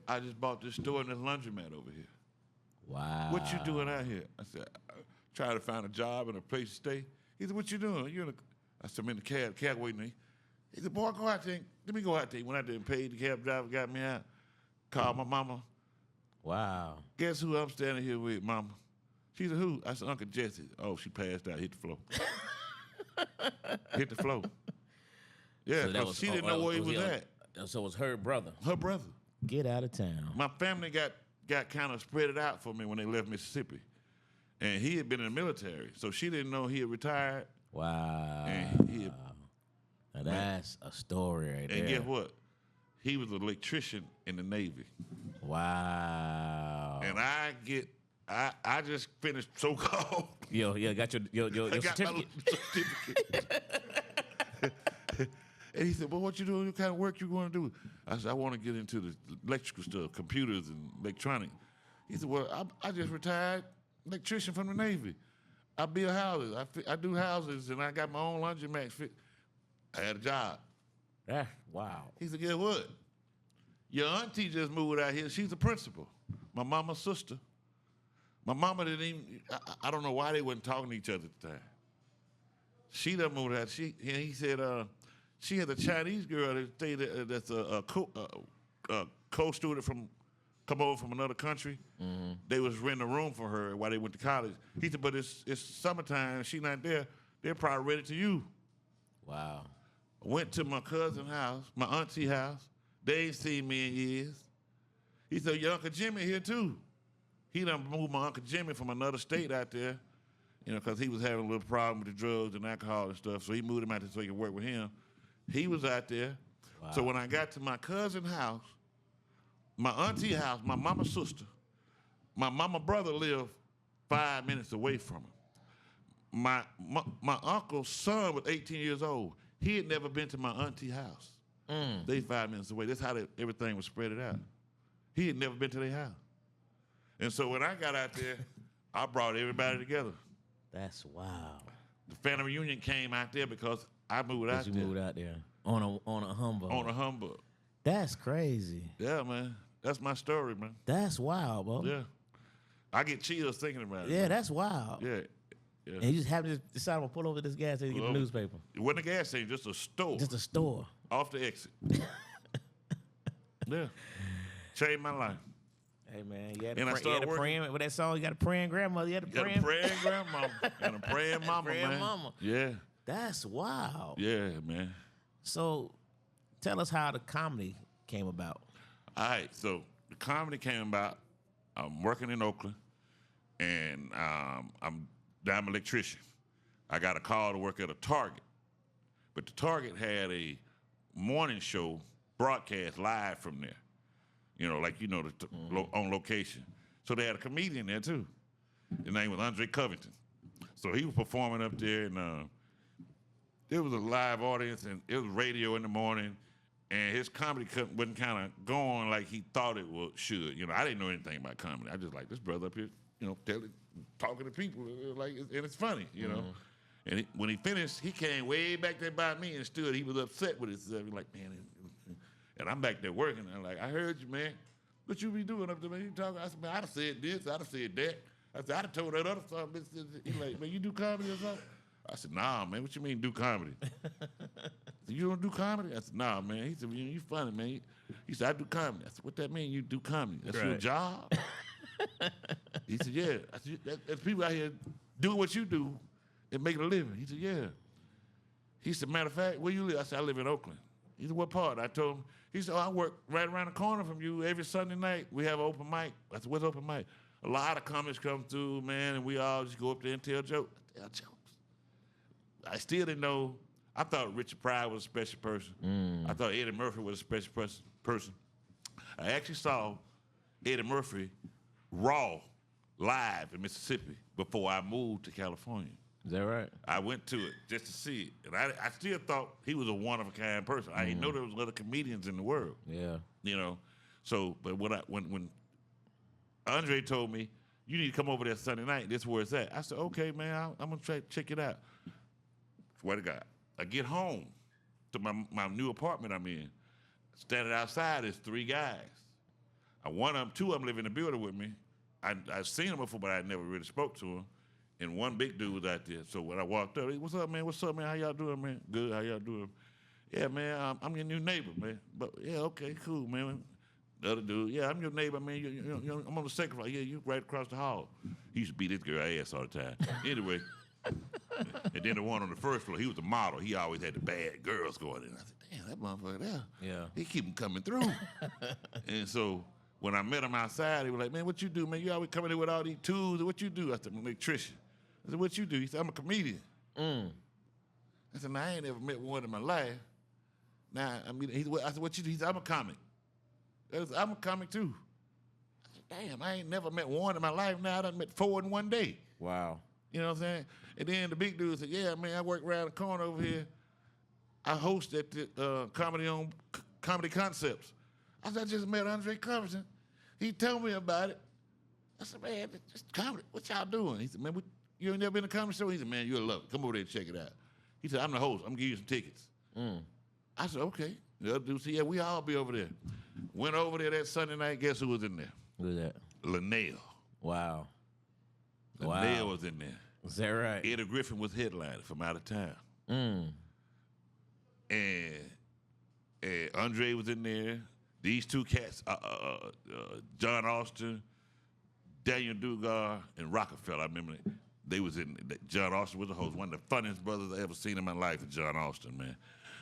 I just bought this store and this laundromat over here. Wow. What you doing out here? I said, trying to find a job and a place to stay. He said, what you doing? I said, I'm in the cab waiting. He said, boy, go out there. Let me go out there. He went out there and paid. The cab driver got me out. Called my mama. Wow. Guess who I'm standing here with, mama? She said, who? I said, Uncle Jesse. Oh, she passed out, hit the floor. Hit the floor. Yeah, so she didn't know where he was at. So it was her brother. Her brother. Get out of town. My family got kind of spread it out for me when they left Mississippi. And he had been in the military, so she didn't know he had retired. Wow. And now that's a story right there. And guess what? He was an electrician in the Navy. Wow. And I just finished so-called. Yo, got your certificate. And he said, well, what you doing? What kind of work you going to do? I said, I want to get into the electrical stuff, computers and electronics. He said, well, I just retired electrician from the Navy. I build houses. I do houses, and I got my own laundromat fit. I had a job. Wow. He said, guess what? Your auntie just moved out here. She's a principal. My mama's sister. My mama didn't even, I don't know why they wasn't talking to each other at the time. She done moved out. He said, she had a Chinese girl that stayed that's a co-student come over from another country. Mm-hmm. They was renting a room for her while they went to college. He said, but it's summertime. She not there. They're probably ready to you. Wow. Went to my cousin's house, my auntie house. They ain't seen me in years. He said, your Uncle Jimmy here too. He done moved my Uncle Jimmy from another state out there, because he was having a little problem with the drugs and alcohol and stuff. So he moved him out there so he could work with him. He was out there. Wow. So when I got to my cousin's house, my auntie house, my mama's sister, my mama brother lived 5 minutes away from him. My uncle's son was 18 years old. He had never been to my auntie house. They 5 minutes away. That's how everything was spread it out. He had never been to their house. And so when I got out there, I brought everybody together. That's wow. The family reunion came out there because I moved out there. You moved out there on a Humble. On a Humble. That's crazy. Yeah, man. That's my story, man. That's wild, bro. Yeah. I get chills thinking about it. Yeah, man. That's wild. Yeah. And you just happened to decide to pull over this gas station to get the newspaper. It wasn't a gas station, just a store. Just a store. Off the exit. Yeah. Changed my life. Hey, man, you had a praying, with that song, you got a praying grandmother, you had a praying grandmama, and a praying mama, man. Mama. Yeah. That's wild. Yeah, man. So, tell us how the comedy came about. All right, so the comedy came about. I'm working in Oakland, and I'm an electrician. I got a call to work at a Target, but the Target had a morning show broadcast live from there. On location. So they had a comedian there too. His name was Andre Covington. So he was performing up there, and there was a live audience, and it was radio in the morning, and his comedy wasn't kind of going like he thought it should. You know, I didn't know anything about comedy. I just like this brother up here, you know, talking to people, like, and it's funny, you know. And when he finished, he came way back there by me and stood. He was upset with himself. He was like, man, and I'm back there working. I'm like, I heard you, man. What you be doing up there, man? You talking? I said, man, I'd have said this, I'd have said that. I said, I'd have told that other stuff. He's like, man, you do comedy or something? I said, nah, man, what you mean do comedy? You don't do comedy? I said, nah, man. He said, you funny, man. He said, I do comedy. I said, what that mean, you do comedy? That's your job? He said, yeah. I said, there's people out here doing what you do and making a living. He said, yeah. He said, matter of fact, where you live? I said, I live in Oakland. He said, what part? I told him. He said, oh, I work right around the corner from you. Every Sunday night, we have an open mic. I said, what's open mic? A lot of comics come through, man, and we all just go up there and tell jokes. I still didn't know. I thought Richard Pryor was a special person. I thought Eddie Murphy was a special person. I actually saw Eddie Murphy raw live in Mississippi before I moved to California. Is that right? I went to it just to see it. And I still thought he was a one-of-a-kind person. I didn't know there was other comedians in the world. Yeah. You know? So, but when Andre told me, you need to come over there Sunday night, this is where it's at. I said, okay, man, I'm going to try to check it out. Swear to God. I get home to my new apartment I'm in. Standing outside is 3 guys. Two of them live in the building with me. I've seen them before, but I never really spoke to them. And one big dude was out there. So when I walked up, hey, what's up, man? What's up, man? How y'all doing, man? Good. How y'all doing? Yeah, man, I'm your new neighbor, man. But yeah, okay, cool, man. The other dude, yeah, I'm your neighbor, man. I'm on the second floor. Yeah, you right across the hall. He used to beat this girl ass all the time. Anyway, and then the one on the first floor, he was a model. He always had the bad girls going in. I said, damn, that motherfucker there. Yeah. He keep them coming through. And so when I met him outside, he was like, man, what you do, man? You always coming in with all these tools. What you do? I said, I'm an electrician. I said, what you do? He said, I'm a comedian. I said, I ain't ever met one in my life. Now, I said, what you do? He said, I'm a comic. I'm a comic too. I said, damn, I ain't never met one in my life. Now I done met 4 in one day. Wow. You know what I'm saying? And then the big dude said, yeah, man, I work around the corner over here. I host at the Comedy Concepts. I said, I just met Andre Covington. He told me about it. I said, man, it's comedy. What y'all doing? He said, man, you ain't never been to a comedy show? He said, man, you'll love it. Come over there and check it out. He said, I'm the host. I'm going to give you some tickets. I said, okay. The other dude said, yeah, we all be over there. Went over there that Sunday night. Guess who was in there? Who was that? Linnell. Wow. Linnell was in there. Is that right? Eddie Griffin was headlining from out of town. And Andre was in there. These 2 cats, John Austin, Daniel Dugar, and Rockefeller. I remember they was in. John Austin was the host. One of the funniest brothers I ever seen in my life is John Austin, man.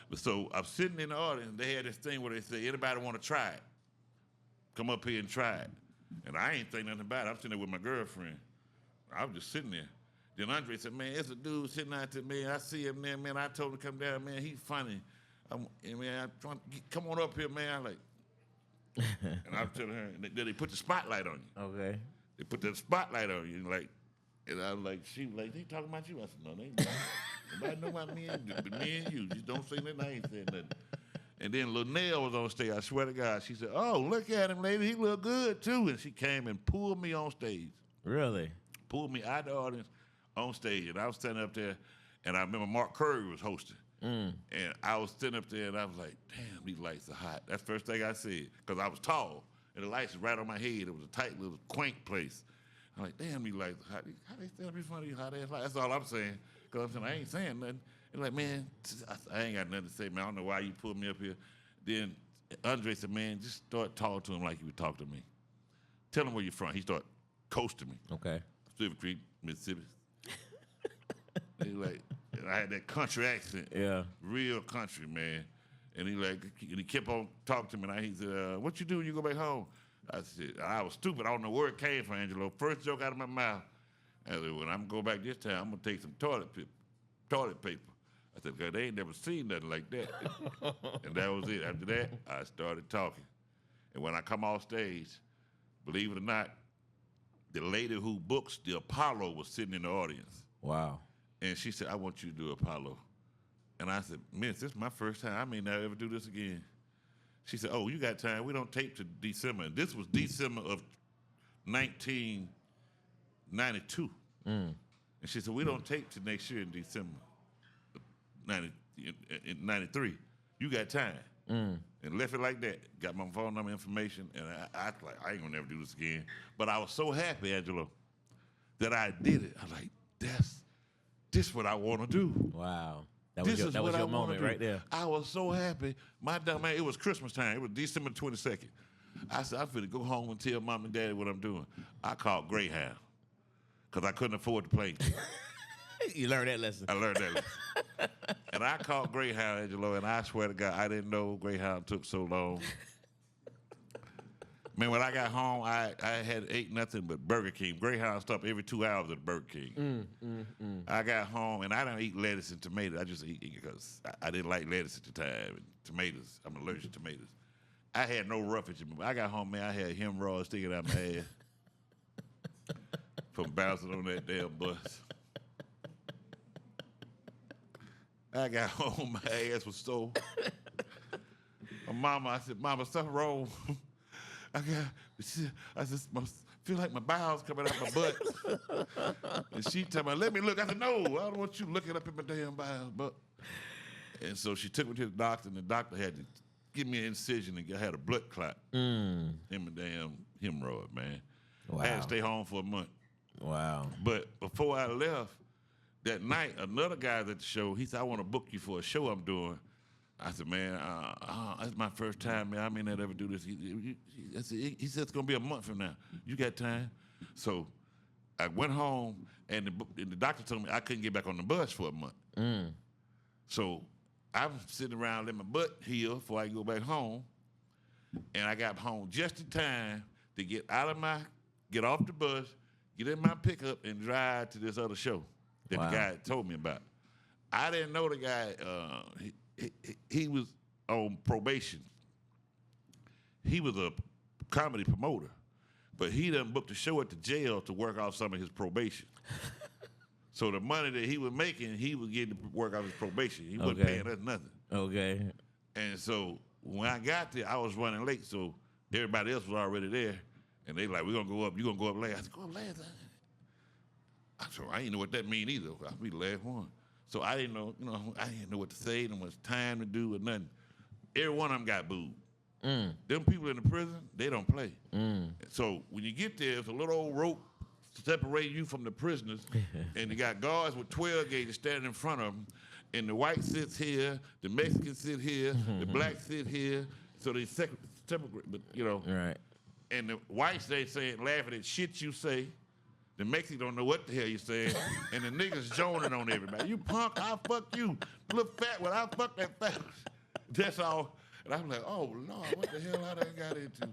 But so I'm sitting in the audience. They had this thing where they said, anybody want to try it? Come up here and try it. And I ain't think nothing about it. I'm sitting there with my girlfriend. I was just sitting there. Then Andre said, man, it's a dude sitting out there, man. I see him there, man. I told him to come down, man. He's funny. I'm trying to come on up here, man. I'm like, and I'm telling her, and they put the spotlight on you. Okay. They put that spotlight on you, like, and I was like, she was like, they talking about you? I said, no, they ain't. Nobody know about me but me and you. Just don't say nothing. I ain't saying nothing. And then Linnell was on stage. I swear to God. She said, oh, look at him, lady. He look good, too. And she came and pulled me on stage. Really? Pulled me out of the audience on stage. And I was standing up there, and I remember Mark Curry was hosting. And I was sitting up there, and I was like, damn, these lights are hot. That's the first thing I said, because I was tall, and the lights were right on my head. It was a tight little quaint place. I'm like, damn, these lights are hot. How they stand up in front of these hot-ass lights? That's all I'm saying, because I'm saying, I ain't saying nothing. And like, man, I ain't got nothing to say, man. I don't know why you pulled me up here. Then Andre said, man, just start talking to him like you would talk to me. Tell him where you're from. He started coasting me. Okay. Silver Creek, Mississippi. He like, and I had that country accent. Yeah. Real country, man. And he kept on talking to me. And he said, what you do when you go back home? I said, I was stupid. I don't know where it came from, Angelo. First joke out of my mouth. I said, when I'm going to go back this time, I'm going to take some toilet paper. I said, God, they ain't never seen nothing like that. And that was it. After that, I started talking. And when I come off stage, believe it or not, the lady who books the Apollo was sitting in the audience. Wow. And she said, I want you to do Apollo. And I said, Miss, this is my first time. I may not ever do this again. She said, oh, you got time. We don't tape to December. And this was December of 1992. And she said, we don't tape to next year in December of 93. You got time. And left it like that. Got my phone number information. And I like, I ain't going to never do this again. But I was so happy, Angelo, that I did it. I was like, this what I want to do. Wow. That was your moment right there. I was so happy. My dumb man, it was Christmas time. It was December 22nd. I said, I'm finna go home and tell mom and daddy what I'm doing. I called Greyhound because I couldn't afford the plane ticket. You learned that lesson. I learned that lesson. And I called Greyhound, Angelo, and I swear to God, I didn't know Greyhound took so long. Man, when I got home, I had ate nothing but Burger King. Greyhound stopped every 2 hours at Burger King. I got home, and I don't eat lettuce and tomatoes. I just eat it because I didn't like lettuce at the time. And tomatoes, I'm allergic to tomatoes. I had no roughage in me. I got home, man, I had hemorrhoids sticking out my ass from bouncing on that damn bus. I got home, my ass was sore. My mama, I said, Mama, something wrong. I just feel like my bowels coming out my butt. And she told me, let me look. I said, no, I don't want you looking up in my damn bowels. But and so she took me to the doctor, and the doctor had to give me an incision and I had a blood clot in my damn hemorrhoid, man. Wow. I had to stay home for a month. Wow. But before I left, that night, another guy at the show, he said, I want to book you for a show I'm doing. I said, man, that's my first time, man. I may not ever do this. He said, it's going to be a month from now. You got time? So I went home, and the doctor told me I couldn't get back on the bus for a month. So I was sitting around letting my butt heal before I go back home, and I got home just in time to get off the bus, get in my pickup, and drive to this other show that the guy told me about. I didn't know the guy. He was on probation. He was a comedy promoter, but he done booked a show at the jail to work off some of his probation. So the money that he was making, he was getting to work off his probation. He wasn't paying us nothing. Okay. And so when I got there, I was running late, so everybody else was already there. And they like, we're going to go up. You going to go up last? I said, go up last. I said, I didn't know what that mean either. I'll be the last one. So I didn't know, I didn't know what to say, and much time to do or nothing. Every one of them got booed. Them people in the prison, they don't play. So when you get there, it's a little old rope to separate you from the prisoners, and you got guards with 12 gauges standing in front of them, and the white sits here, the Mexican sit here, the black sit here, so they separate, but Right. And the whites, they saying, laughing at shit you say. The Mexicans don't know what the hell you're saying, and the niggas joning on everybody. You punk, I'll fuck you. Little fat one, I'll fuck that fat one. That's all. And I'm like, oh, Lord, what the hell I done got into?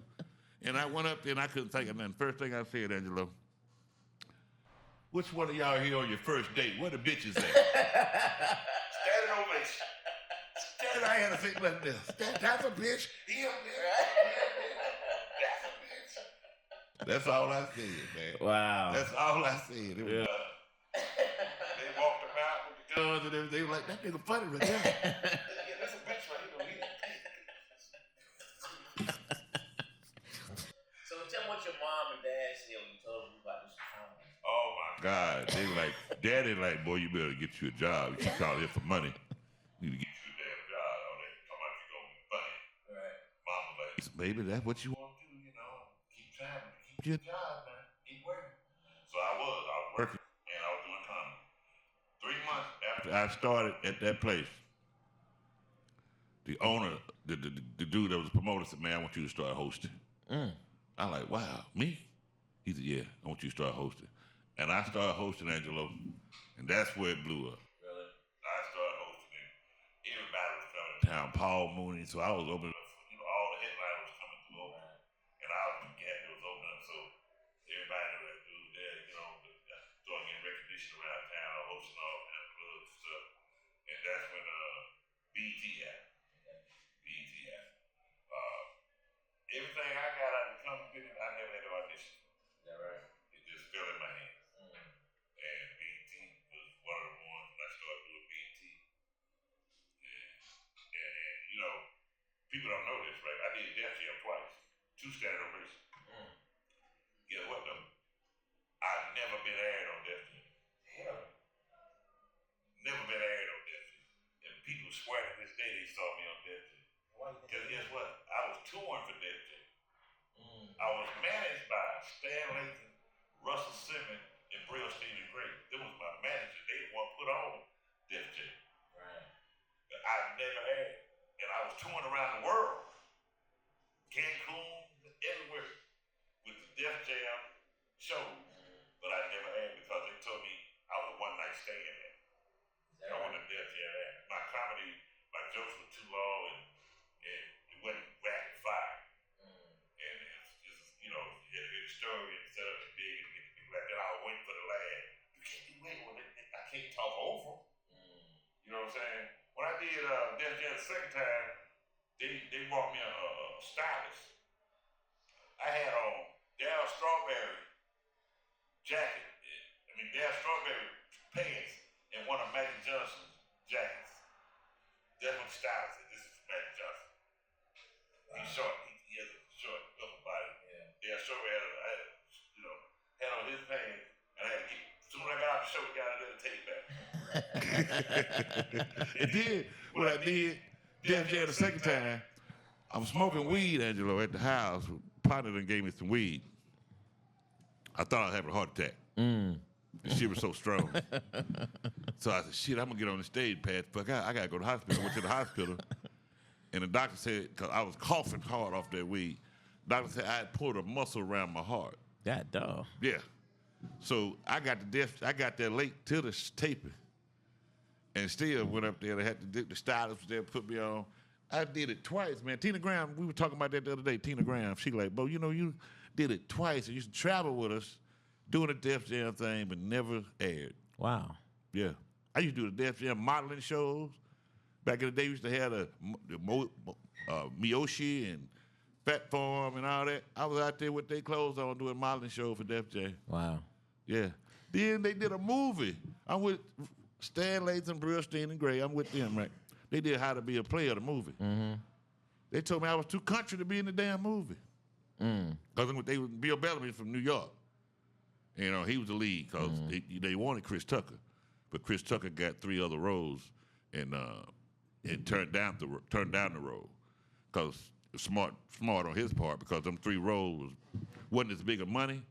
And I went up there, and I couldn't think of nothing. First thing I said, Angelo, which one of y'all here on your first date? Where the bitches at? Standing over there. Standing, I had to say nothing else. That's a bitch. He up there. That's all I said, man. Wow. That's all I said. It was, they walked about with the guns and everything. They were like, that nigga funny right there. Yeah, that's a bitch right here. So tell me what your mom and dad said when you told them about this phone. Oh, my God. They like, Daddy like, boy, you better get you a job. She called here for money. You need to get you a damn job. All that. Come on, you going to be funny. Right. Mama like, baby, that's what you want to do, Keep traveling. Your job, man. Keep working. So I was working, and I was doing comedy. 3 months after I started at that place, the owner, the dude that was a promoter said, man, I want you to start hosting. I like, wow, me? He said, yeah, I want you to start hosting. And I started hosting, Angelo, and that's where it blew up. Really? I started hosting, and everybody was coming to town, Paul Mooney, so I was opening up, all the headliners was coming through open. And I was opening, so everybody knew that dude there, starting getting recognition around town, hosting all kind of clubs and stuff. And that's when BET happened. BET happened. Everything I got out of the comedy business, I never had to audition. Yeah, right. It just fell in my hands. And BET was did Def Jam twice. 2 standing ovations. Guess what though? I've never been aired on Def Jam. Hell. Never been aired on Def Jam. And people swear to this day they saw me on Def Jam. Because guess what? I was touring for Def Jam. I was managed by Stan Lathan, Russell Simmons, and Brill Stephen Gray. That was my manager. They the one put on Def Jam. Right. But I've never had. And I was touring around the world. Cancun, everywhere. With the Def Jam show. But I never had because they told me I was a one-night stand at. I wasn't a Def Jam at. My comedy, my jokes were too long and it wasn't rapid fire. And it's you know, you had to hear the story and set up and big and get people like that. I was waiting for the laugh. You can't be waiting with it. I can't talk over. You know what I'm saying? When I did Def Jam the second time, they brought me a stylist. I had on Darryl Strawberry jacket. Darryl Strawberry pants and one of Magic Johnson's jackets. That's what the stylist said. This is Magic Johnson. He's short. He has a short upper body. Yeah. Darryl Strawberry had on his pants, and I had to get. As soon as I got out the show, we got to get the tape back. And then when I did Def Jam the second time, I was smoking weed, Angelo, at the house. Partner done gave me some weed. I thought I was having a heart attack. The shit was so strong. So I said, shit, I'm going to get on the stage, Pat. Fuck, I got to go to the hospital. I went to the hospital, and the doctor said, because I was coughing hard off that weed, the doctor said I had pulled a muscle around my heart. That dog. Yeah. So I got that late to the taping, and still went up there. They had the stylist was there, put me on. I did it twice, man. Tina Graham, we were talking about that the other day. Tina Graham, she like, Bo, you did it twice, and you used to travel with us, doing the Def Jam thing, but never aired. Wow. Yeah. I used to do the Def Jam modeling shows. Back in the day, we used to have the Miyoshi and Fat Farm and all that. I was out there with their clothes on doing modeling show for Def Jam. Wow. Yeah. Then they did a movie. I'm with Stan Lathan, Brill Stephen Gray. I'm with them, right? They did How to Be a Player, the movie. They told me I was too country to be in the damn movie. Because Bill Bellamy from New York. You know, he was the lead because they wanted Chris Tucker. But Chris Tucker got 3 other roles and turned down the role because smart on his part because them 3 roles wasn't as big of money,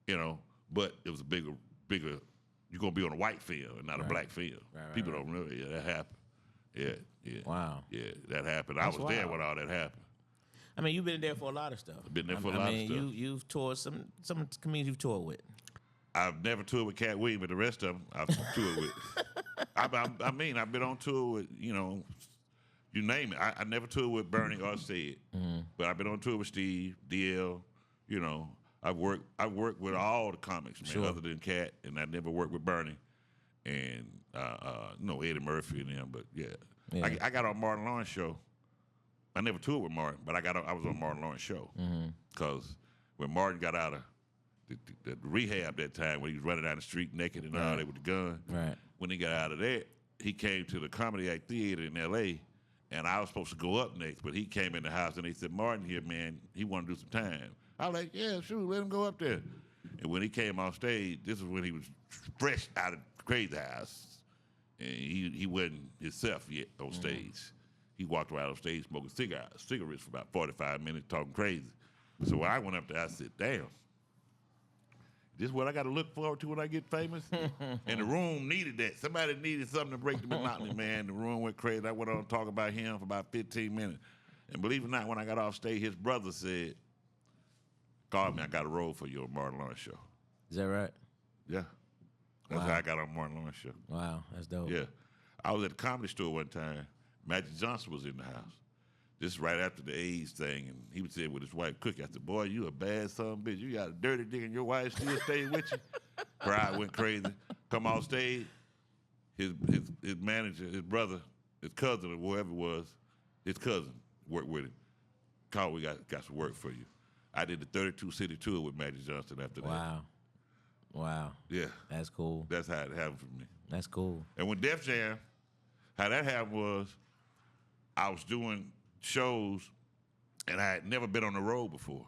you know, but it was a bigger. You're gonna be on a white film and not a black film. People don't really. Yeah, that happened. Yeah. Wow. Yeah, that happened. That's I was there when all that happened. I mean, you've been there for a lot of stuff. I've been there for a lot of stuff. You've toured some comedians you've toured with. I've never toured with Cat Williams, but the rest of them I've toured with. I mean, I've been on tour with, you know, you name it. I never toured with Bernie or Sid, but I've been on tour with Steve, DL. You know, I've worked with all the comics, man, other than Cat, and I never worked with Bernie and Eddie Murphy and them. But yeah. I got on Martin Lawrence show. I never toured with Martin, but I was on Martin Lawrence show because when Martin got out of the rehab that time when he was running down the street naked and all that with the gun, when he got out of that, he came to the Comedy Act Theater in L.A., and I was supposed to go up next, but he came in the house and they said, Martin here, man, he want to do some time. I was like, yeah, sure, let him go up there. And when he came on stage, this was when he was fresh out of Crazy House, and he wasn't himself yet on stage. He walked around on stage smoking cigarettes for about 45 minutes, talking crazy. So when I went up there, I said, damn, this is what I got to look forward to when I get famous? And the room needed that. Somebody needed something to break the monotony, man. The room went crazy. I went on to talk about him for about 15 minutes. And believe it or not, when I got off stage, his brother said, call me, I got a role for you on Martin Lawrence show. Is that right? Yeah. That's how I got on Martin Lawrence show. Wow, that's dope. Yeah. I was at the Comedy Store one time. Magic Johnson was in the house. This is right after the AIDS thing, and he was sitting with his wife Cookie. I said, boy, you a bad son of a bitch. You got a dirty dick and your wife still staying with you? Crowd went crazy. Come off stage, his manager, his brother, his cousin, or whoever it was, his cousin worked with him. Called, we got some work for you. I did the 32-city tour with Magic Johnson after that. Wow. Yeah. That's cool. That's how it happened for me. That's cool. And when Def Jam, how that happened was I was doing shows and I had never been on the road before.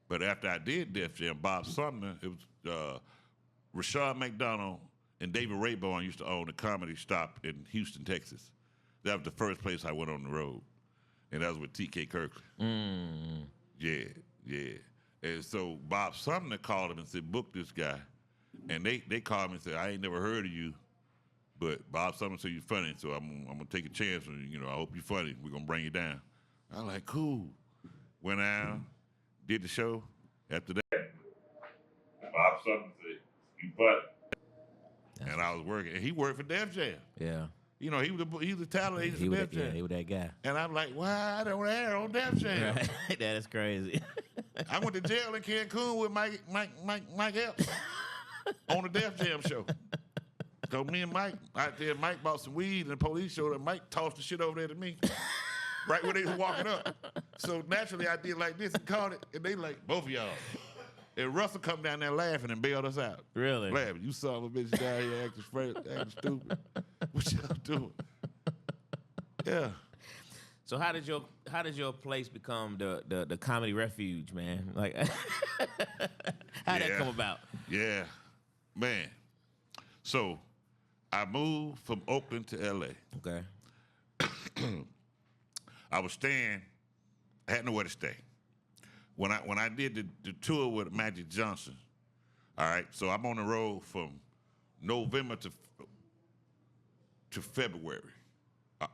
But after I did Def Jam, Bob Sumner, it was Rashad McDonald and David Rayborn used to own a comedy stop in Houston, Texas. That was the first place I went on the road, and that was with T.K. Kirkland. Yeah. And so Bob Sumner called him and said, book this guy. And they called me and said, I ain't never heard of you, but Bob Sumner said you're funny, so I'm going to take a chance on you. I hope you're funny. We're going to bring you down. I was like, cool. Went out, did the show. After that, Bob Sumner said, you funny. And I was working. And he worked for Def Jam. Yeah. He was the talent agent for Def Jam. Yeah, he was that guy. And I'm like, why I don't air on Def Jam? Right. That is crazy. I went to jail in Cancun with Mike Epps on the Def Jam show. So me and Mike out there, Mike bought some weed and the police showed up. Mike tossed the shit over there to me. Right when they was walking up. So naturally I did like this and caught it. And they like, both of y'all. And Russell come down there laughing and bailed us out. Really? Laughing. You son of a bitch down here acting stupid. What y'all doing? Yeah. So how did your place become the comedy refuge, man? Like, how'd that come about? Yeah, man. So I moved from Oakland to L.A. Okay. I was staying. I had nowhere to stay. When I did the tour with Magic Johnson, all right. So I'm on the road from November to February. I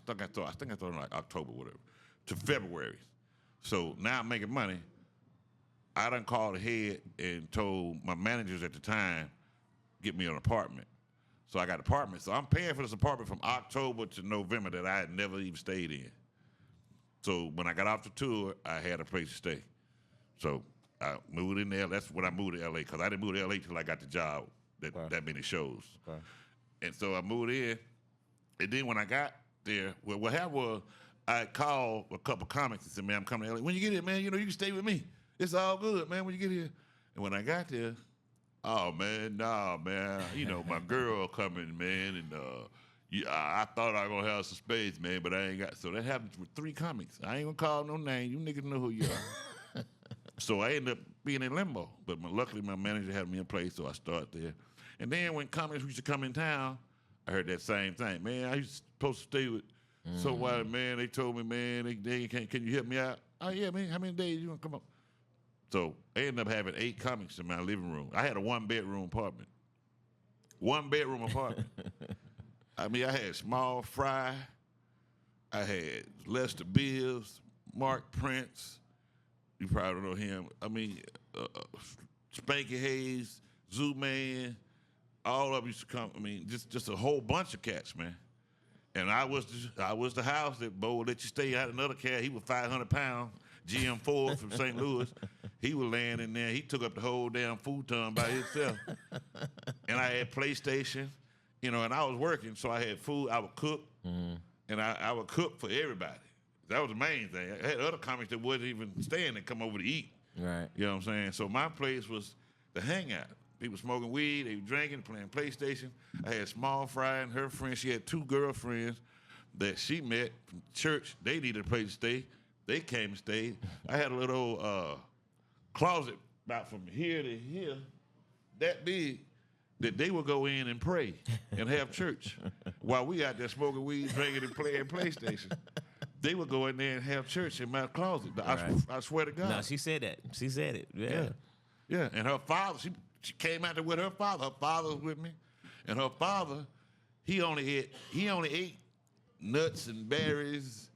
think I thought like October, whatever, to February. So now I'm making money. I done called ahead and told my managers at the time, get me an apartment. So I got an apartment. So I'm paying for this apartment from October to November that I had never even stayed in. So when I got off the tour, I had a place to stay. So I moved in there. That's when I moved to L.A. because I didn't move to L.A. till I got the job, that many shows. Okay. And so I moved in. And then when I got there, what happened was I called a couple comics and said, man, I'm coming to LA. When you get here, man, you can stay with me. It's all good, man, when you get here. And when I got there, oh, man, nah, man. My girl coming, man, and I thought I was going to have some space, man, but I ain't got. So that happened with 3 comics. I ain't going to call no name. You niggas know who you are. So I ended up being in limbo. But luckily, my manager had me in place, so I started there. And then when comics used to come in town, I heard that same thing. Man, I used to supposed to stay with so why, man, they told me, man, they can you help me out? Oh, yeah, man, how many days you want to come up? So I ended up having 8 comics in my living room. I had a 1-bedroom apartment. 1-bedroom apartment. I mean, I had Small Fry. I had Lester Bills, Mark Prince. You probably don't know him. I mean, Spanky Hayes, Zoo Man. All of them used to come. I mean, just a whole bunch of cats, man. And I was the house that Bo would let you stay. I had another cat. He was 500 pounds, GM Ford from St. Louis. He was laying in there. He took up the whole damn futon by himself. And I had PlayStation, and I was working, so I had food. I would cook, and I would cook for everybody. That was the main thing. I had other comics that wasn't even staying and come over to eat. Right. You know what I'm saying? So my place was the hangout. People smoking weed, they were drinking, playing PlayStation. I had Small Fry and her friends. She had 2 girlfriends that she met from church. They needed a place to stay. They came and stayed. I had a little closet about from here to here, that big, that they would go in and pray and have church while we out there smoking weed, drinking, and playing PlayStation. They would go in there and have church in my closet. Right. I swear to God. No, she said that. She said it. Yeah. And her father, she came out there with her father. Her father was with me. And her father, he only ate nuts and berries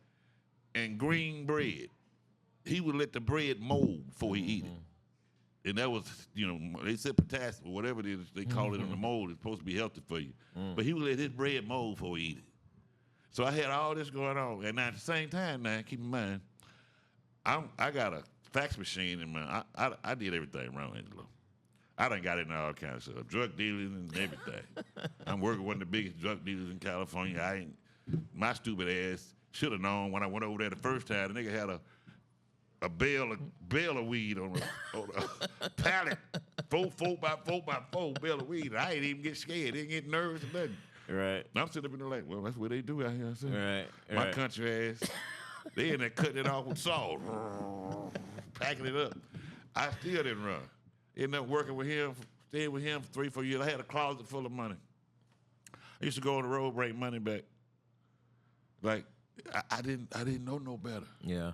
and green bread. He would let the bread mold before he eat it. And that was, they said potassium or whatever it is they call it on the mold. It's supposed to be healthy for you. But he would let his bread mold before he eat it. So I had all this going on. And at the same time, now, keep in mind, I got a fax machine in my, I did everything wrong, Angelo. I done got into all kinds of stuff, drug dealers and everything. I'm working with one of the biggest drug dealers in California. My stupid ass should have known when I went over there the first time. The nigga had a bale of weed on a pallet, 4 by 4 by 4 bale of weed. I ain't even get scared. Didn't get nervous or nothing. Right. I'm sitting up in the like, well, that's what they do out here. Right. My country ass. They in there cutting it off with salt, packing it up. I still didn't run. Ended up working with him, stayed with him for 3, 4 years. I had a closet full of money. I used to go on the road, bring money back. Like, I didn't know no better. Yeah.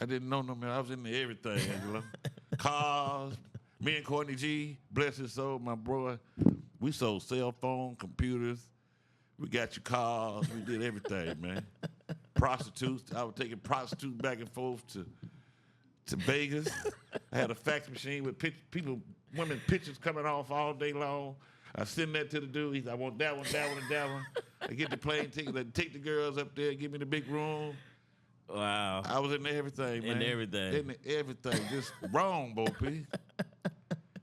I didn't know no better. I was into everything, Angelo. Cars, me and Courtney G, bless his soul, my boy. We sold cell phone, computers. We got you cars. We did everything, man. Prostitutes. I was taking prostitutes back and forth to Vegas. I had a fax machine with women pictures coming off all day long. I send that to the dude. He said, I want that one, that one, and that one. I get the plane ticket. I take the girls up there, give me the big room. Wow. I was into everything, man. In everything. Into everything. Just wrong, Bo Peep.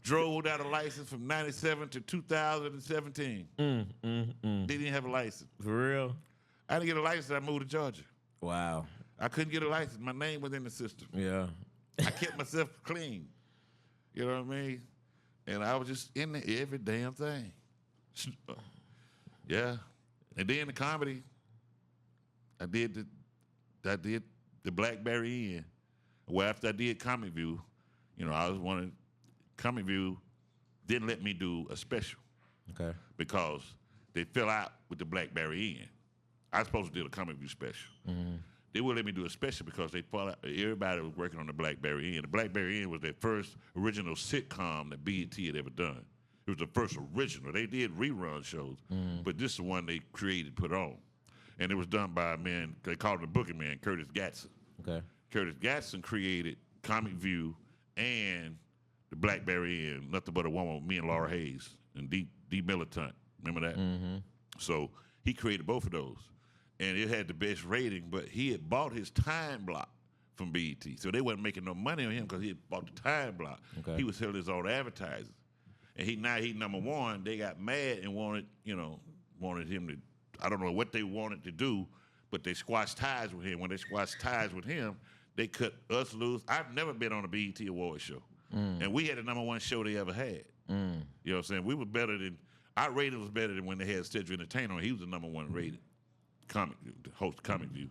Drove without a license from 97 to 2017. Didn't even have a license. For real? I didn't get a license. I moved to Georgia. Wow. I couldn't get a license. My name was in the system. Yeah. I kept myself clean. You know what I mean? And I was just in every damn thing. Yeah. And then the comedy, I did the Blackberry Inn. Well, after I did Comedy View, I was wanting Comedy View didn't let me do a special. Okay. Because they fell out with the Blackberry Inn. I was supposed to do a Comedy View special. Mm-hmm. They wouldn't let me do a special because they fell out. Everybody was working on the Blackberry Inn. The Blackberry Inn was their first original sitcom that BET had ever done. It was the first original. They did rerun shows, but this is the one they created, put on. And it was done by a man, they called him the booking man, Curtis Gatson. Okay. Curtis Gatson created Comic View and the Blackberry Inn, Nothing But a Woman with me and Laura Hayes and D. Militant. Remember that? Mm-hmm. So he created both of those. And it had the best rating, but he had bought his time block from BET. So they wasn't making no money on him because he had bought the time block. Okay. He was selling his own advertising. And now he number one. They got mad and wanted him to, I don't know what they wanted to do, but they squashed ties with him. When they squashed ties with him, they cut us loose. I've never been on a BET Awards show. And we had the number one show they ever had. You know what I'm saying? We were better than, our rating was better than when they had Cedric Entertainer on. He was the number one rated host of Comic View.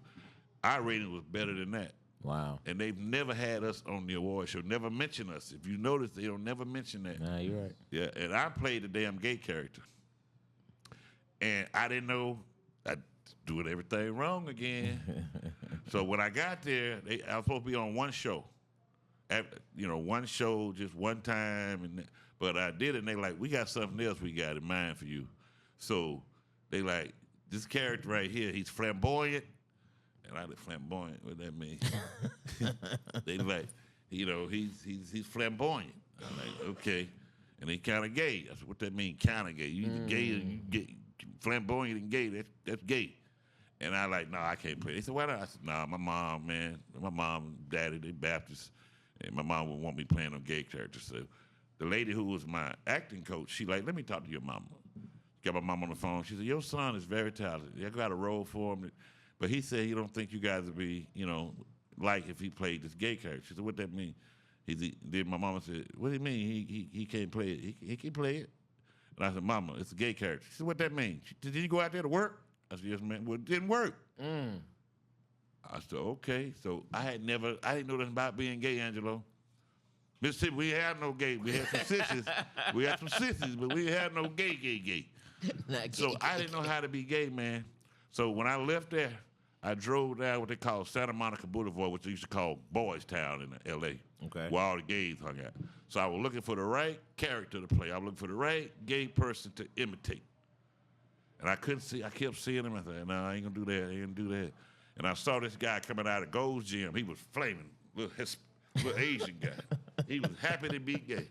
Our rating was better than that. Wow. And they've never had us on the award show, never mention us. If you notice, they don't never mention that. Nah, you're right. Yeah, and I played the damn gay character. And I didn't know I'd doing everything wrong again. So when I got there, I was supposed to be on one show. One show, just one time. But I did it, and they like, we got something else we got in mind for you. So they like, this character right here, he's flamboyant. And I like, flamboyant, what that mean? They like, he's flamboyant. I'm like, okay. And he kind of gay. I said, what that mean, kind of gay? You either gay or you gay. Flamboyant and gay, that's gay. And I like, no, I can't play. They said, why not? I said, nah, my mom and daddy, they Baptists. And my mom would want me playing on gay characters. So the lady who was my acting coach, she like, let me talk to your mama. Got my mom on the phone. She said, your son is very talented. I got a role for him. But he said he don't think you guys would be, like if he played this gay character. She said, what that mean? Then my mama said, what do you mean? He can't play it. He can play it. And I said, Mama, it's a gay character. She said, what that mean? Did you go out there to work? I said, yes, ma'am. Well, it didn't work. I said, okay. So I didn't know nothing about being gay, Angelo. Mississippi, we had no gay. We had some sissies. But we had no gay. So I didn't know how to be gay, man. So when I left there, I drove down what they call Santa Monica Boulevard, which they used to call Boys Town in L.A., where all the gays hung out. So I was looking for the right character to play. I was looking for the right gay person to imitate. And I couldn't see. I kept seeing him. I said, no, I ain't going to do that. I ain't going to do that. And I saw this guy coming out of Gold's Gym. He was flaming, little Asian guy. He was happy to be gay.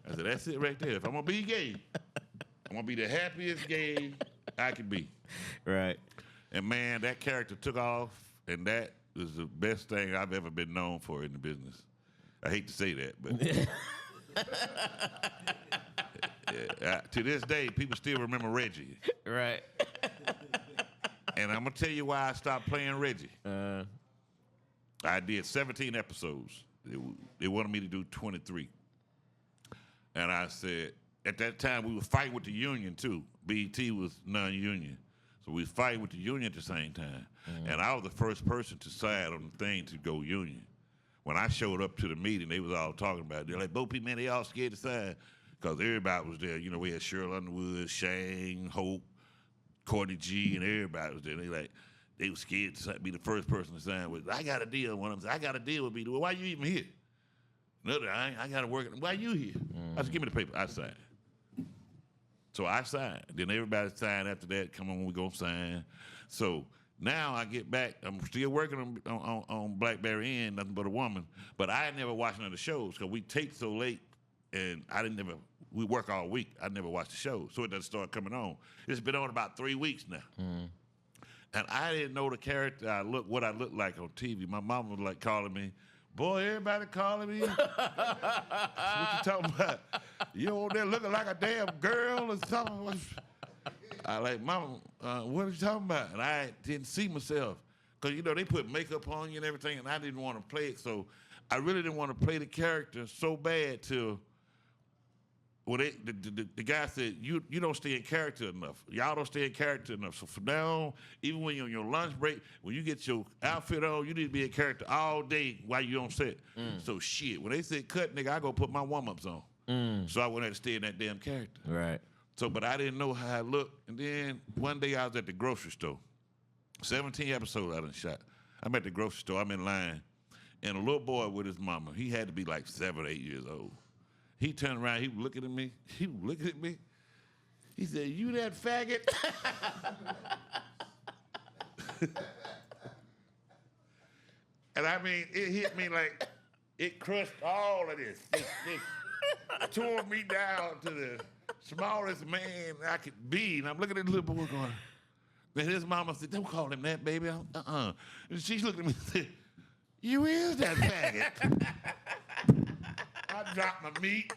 I said, that's it right there. If I'm going to be gay, I'm going to be the happiest gay I can be. Right. And, man, that character took off, and that was the best thing I've ever been known for in the business. I hate to say that, but to this day, people still remember Reggie. Right. And I'm going to tell you why I stopped playing Reggie. I did 17 episodes. They wanted me to do 23. And I said, at that time, we were fighting with the union, too. BET was non-union. So we was fighting with the union at the same time. And I was the first person to sign on the thing to go union. When I showed up to the meeting, they was all talking about it. They're like, Bo Peep, man, they all scared to sign. Because everybody was there. You know, we had Cheryl Underwood, Shane, Hope, Courtney G, and everybody was there. They were scared to be the first person to sign with. I got a deal. One of them said, I got a deal with me. Well, why you even here? Another, I got to work. Why you here? I said, give me the paper. I signed. So I signed. Then everybody signed after that. Come on, we gonna sign. So now I get back. I'm still working on Blackberry Inn, nothing but a woman. But I had never watched none of the shows because we taped so late, and we work all week. I never watched the show, so it doesn't start coming on. It's been on about 3 weeks now. And I didn't know the character what I looked like on TV. My mom was like calling me, boy, everybody calling me. What you talking about? You over there looking like a damn girl or something? I like, Mama, what are you talking about? And I didn't see myself. Because, you know, they put makeup on you and everything, and I didn't want to play it. So I really didn't want to play the character so bad till the guy said, you don't stay in character enough. Y'all don't stay in character enough. So from now on, even when you're on your lunch break, when you get your outfit on, you need to be in character all day while you on set. So shit, when they said cut, nigga, I go put my warm-ups on. So I wouldn't have to stay in that damn character. Right. So, but I didn't know how I looked. And then one day I was at the grocery store. 17 episodes I done shot. I'm at the grocery store, I'm in line. And a little boy with his mama, he had to be like 7 or 8 years old. He turned around, he was looking at me. He said, you that faggot? And I mean, it hit me like, it crushed all of this. It tore me down to the smallest man I could be. And I'm looking at the little boy going, and his mama said, don't call him that, baby. And she looked at me and said, you is that faggot. I dropped my meat.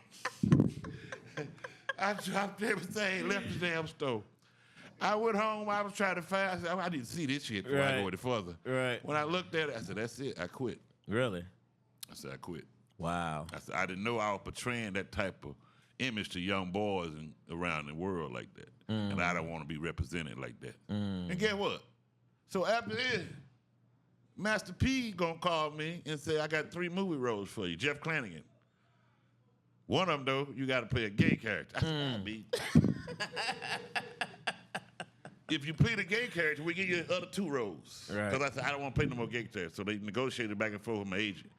I dropped everything, left the damn store. I went home, I was trying to find, I said, I need to see this shit before I go any further. Right. When I looked at it, I said, that's it, I quit. Really? I said, I quit. Wow. I said, I didn't know I was portraying that type of image to young boys around the world like that. And I don't want to be represented like that. And guess what? So after this, Master P gonna call me and say, I got 3 movie roles for you, Jeff Flanagan. One of them, though, you got to play a gay character. I said, if you play the gay character, we give you the other 2 roles. Right. Because I said, I don't want to play no more gay characters. So they negotiated back and forth with my agent.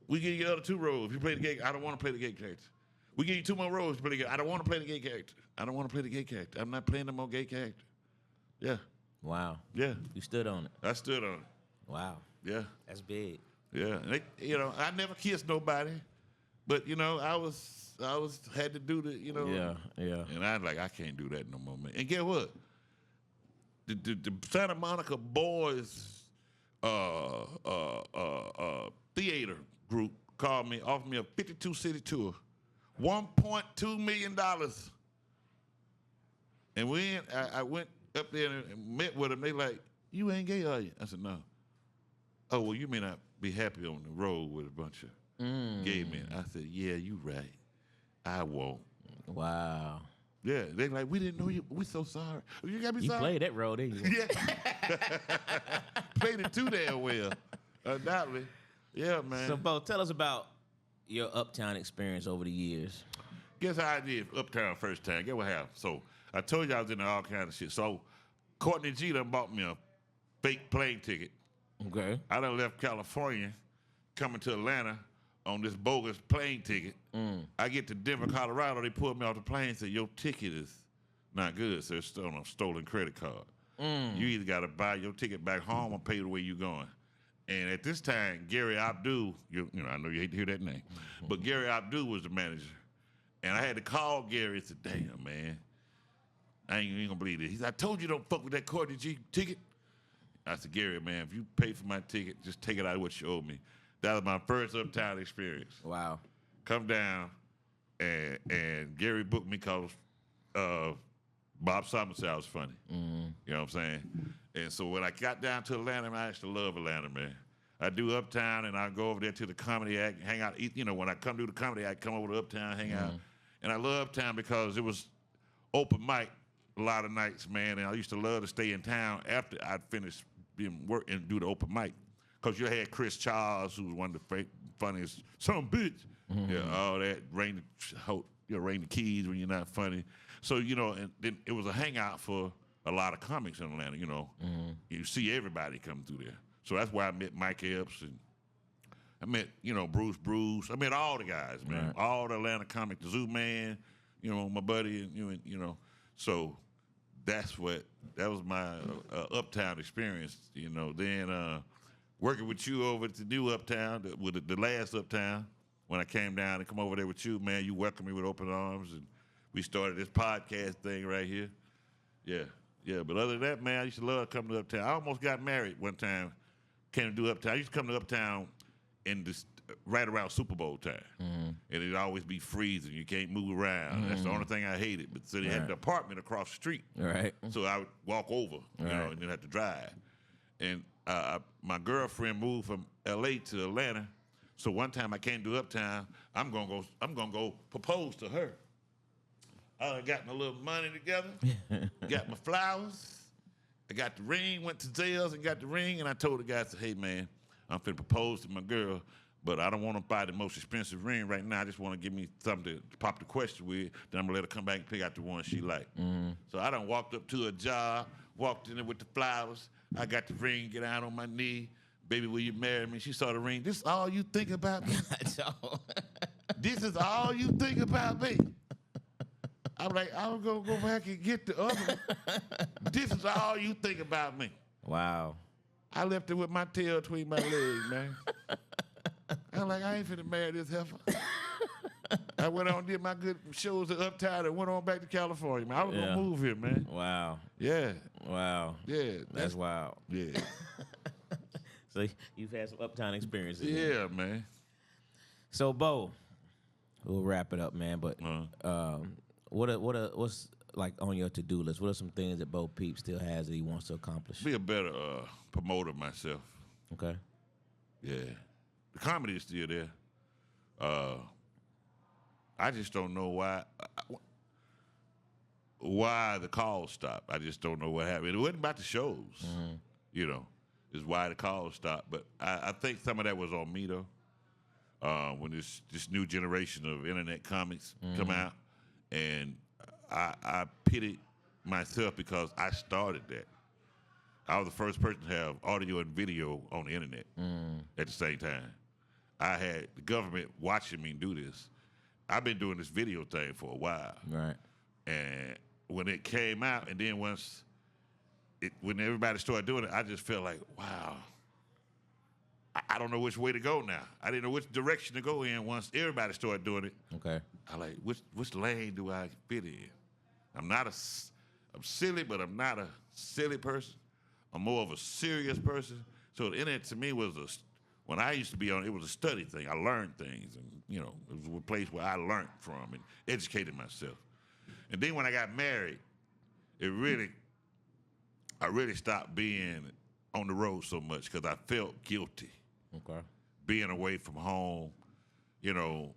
We give you the other 2 roles. If you play the gay, I don't want to play the gay character. We give you 2 more roles to play the gay. I don't want to play the gay character. I don't want to play the gay character. I'm not playing no more gay character. Yeah. Wow. Yeah. You stood on it. I stood on it. Wow. Yeah. That's big. Yeah. And I never kissed nobody. But, I had to do the, Yeah. And I was like, I can't do that no more, man. And guess what? The Santa Monica Boys theater group called me, offered me a 52-city tour, $1.2 million. And I went up there and met with them. They like, you ain't gay, are you? I said, no. Oh, well, you may not be happy on the road with a bunch of gay men. I said, yeah, you right. I won't. Wow. Yeah, they like, we didn't know you. We so sorry. You got me sorry. You played that role, didn't you? Yeah. Played it too damn well. Undoubtedly. Yeah, man. So, Bo, tell us about your Uptown experience over the years. Guess how I did Uptown first time. Guess what happened? So, I told you I was into all kind of shit. So, Courtney G done bought me a fake plane ticket. Okay. I done left California, coming to Atlanta on this bogus plane ticket. I get to Denver, Colorado. They pulled me off the plane and said, your ticket is not good, so it's on a stolen credit card. You either got to buy your ticket back home or pay the way you're going. And at this time, Gary Abdul, I know you hate to hear that name, but Gary Abdul was the manager. And I had to call Gary and said, damn, man, I ain't going to believe this. He said, I told you don't fuck with that Courtney G ticket. I said, Gary, man, if you pay for my ticket, just take it out of what you owe me. That was my first Uptown experience. Wow. Come down, and Gary booked me because Bob Simon said I was funny. You know what I'm saying? And so when I got down to Atlanta, I actually love Atlanta, man. I do Uptown, and I go over there to the Comedy Act, hang out. When I come do the Comedy Act, come over to Uptown, hang out. And I love Uptown because it was open mic a lot of nights, man, and I used to love to stay in town after I'd finished being work and do the open mic. Because you had Chris Charles, who was one of the funniest, some bitch. Yeah, all that, rain the keys when you're not funny. So, and then it was a hangout for a lot of comics in Atlanta, You see everybody come through there. So that's why I met Mike Epps, and I met, Bruce. I met all the guys, man. Right. All the Atlanta comics, the Zoo Man, my buddy, and So that was my Uptown experience, Then working with you over at the new Uptown, with the last Uptown, when I came down and come over there with you, man, you welcomed me with open arms, and we started this podcast thing right here. Yeah. But other than that, man, I used to love coming to Uptown. I almost got married one time, came to do Uptown. I used to come to Uptown right around Super Bowl time. And it'd always be freezing. You can't move around. That's the only thing I hated. But so they had an apartment across the street. Right. So I would walk over, and then have to drive. And my girlfriend moved from L.A. to Atlanta. So one time I came to Uptown, I'm gonna go propose to her. I got my little money together, got my flowers, I got the ring, went to Zales and got the ring, and I told the guy, I said, hey man, I'm finna propose to my girl, but I don't want to buy the most expensive ring right now. I just want to give me something to pop the question with. Then I'm gonna let her come back and pick out the one she like. So I done walked up to a job, walked in there with the flowers. I got the ring, get out on my knee. Baby, will you marry me? She saw the ring. This is all you think about me? This is all you think about me? I'm like, I'm going to go back and get the other one. This is all you think about me. Wow. I left her with my tail between my legs, man. I'm like, I ain't finna marry this heifer. I went on, did my good shows at Uptown, and went on back to California, man. I was going to move here, man. Wow. Yeah. Wow. Yeah. That's wild. Yeah. So you've had some Uptown experiences. Yeah, man. So, Bo, we'll wrap it up, man. But what's like on your to-do list? What are some things that Bo Peep still has that he wants to accomplish? Be a better promoter myself. Okay. Yeah. The comedy is still there. I just don't know why the calls stopped. I just don't know what happened. It wasn't about the shows, is why the calls stopped. But I think some of that was on me, though, when this new generation of internet comics come out. And I pitied myself because I started that. I was the first person to have audio and video on the internet at the same time. I had the government watching me do this. I've been doing this video thing for a while. Right. And when it came out, and then when everybody started doing it, I just felt like, wow, I don't know which way to go now. I didn't know which direction to go in once everybody started doing it. Okay. I like, which lane do I fit in? I'm silly, but I'm not a silly person. I'm more of a serious person. So the internet to me was when I used to be on, it was a study thing. I learned things, and it was a place where I learned from and educated myself. And then when I got married, I really stopped being on the road so much because I felt guilty. Okay. Being away from home, living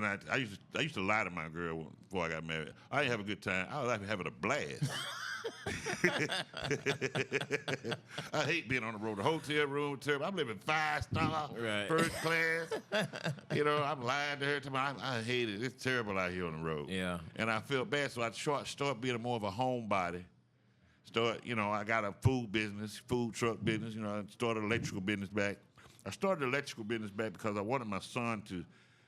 out. I used to lie to my girl before I got married. I didn't have a good time. I was having a blast. I hate being on the road. The hotel room, terrible. I'm living 5-star, right. First class. I'm lying to her. I hate it. It's terrible out here on the road. Yeah. And I feel bad, so I start being more of a homebody. I got a food truck business. I started electrical business back. I started electrical business back because I wanted my son to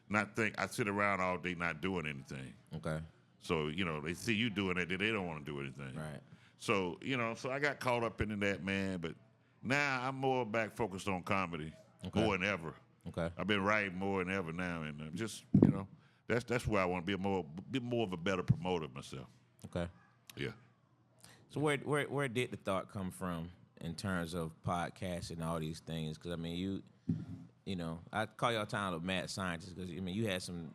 not think I sit around all day not doing anything. Okay. So, they see you doing it, they don't want to do anything. Right. So, so I got caught up into that, man. But now I'm more back focused on comedy more than ever. Okay. I've been writing more than ever now. And just, that's where I want to be more of a better promoter myself. Okay. Yeah. So where did the thought come from in terms of podcasting and all these things? Because, I mean, I call y'all time a mad scientist because, you had some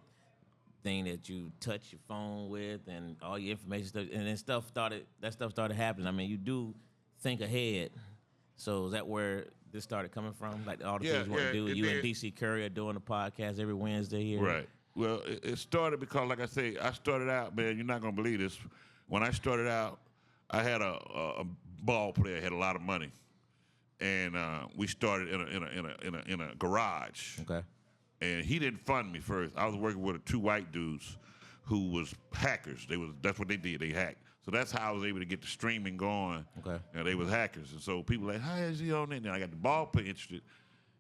thing that you touch your phone with and all your information stuff, and then stuff started happening. I mean, you do think ahead. So is that where this started coming from? Like all the things you want to do? You and DC Curry are doing a podcast every Wednesday here? Right. Well, it started because, like I say, I started out, man, you're not going to believe this. When I started out, I had a ball player had a lot of money, and we started in a garage. Okay. And he didn't fund me first. I was working with two white dudes who was hackers. That's what they did. They hacked. So that's how I was able to get the streaming going. Okay. And they was hackers. And so people were like, how is he on it? And I got the ball player interested.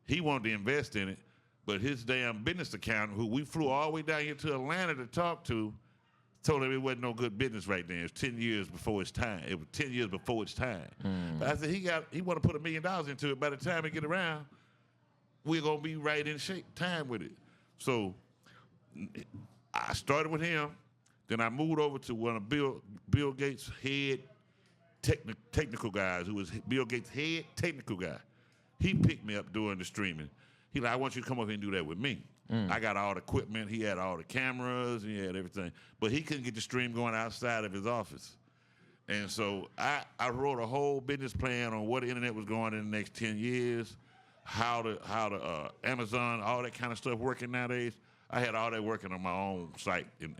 He wanted to invest in it, but his damn business accountant, who we flew all the way down here to Atlanta to talk to, told him it wasn't no good business right then. It was 10 years before its time. It was 10 years before its time. But I said, he want to put $1 million into it. By the time it get around, we're going to be right in time with it. So I started with him. Then I moved over to one of Bill Gates' head technical guys, who was Bill Gates' head technical guy. He picked me up doing the streaming. He like, I want you to come over here and do that with me. I got all the equipment. He had all the cameras. He had everything. But he couldn't get the stream going outside of his office. And so I wrote a whole business plan on what the internet was going in the next 10 years, how the Amazon, all that kind of stuff working nowadays. I had all that working on my own site in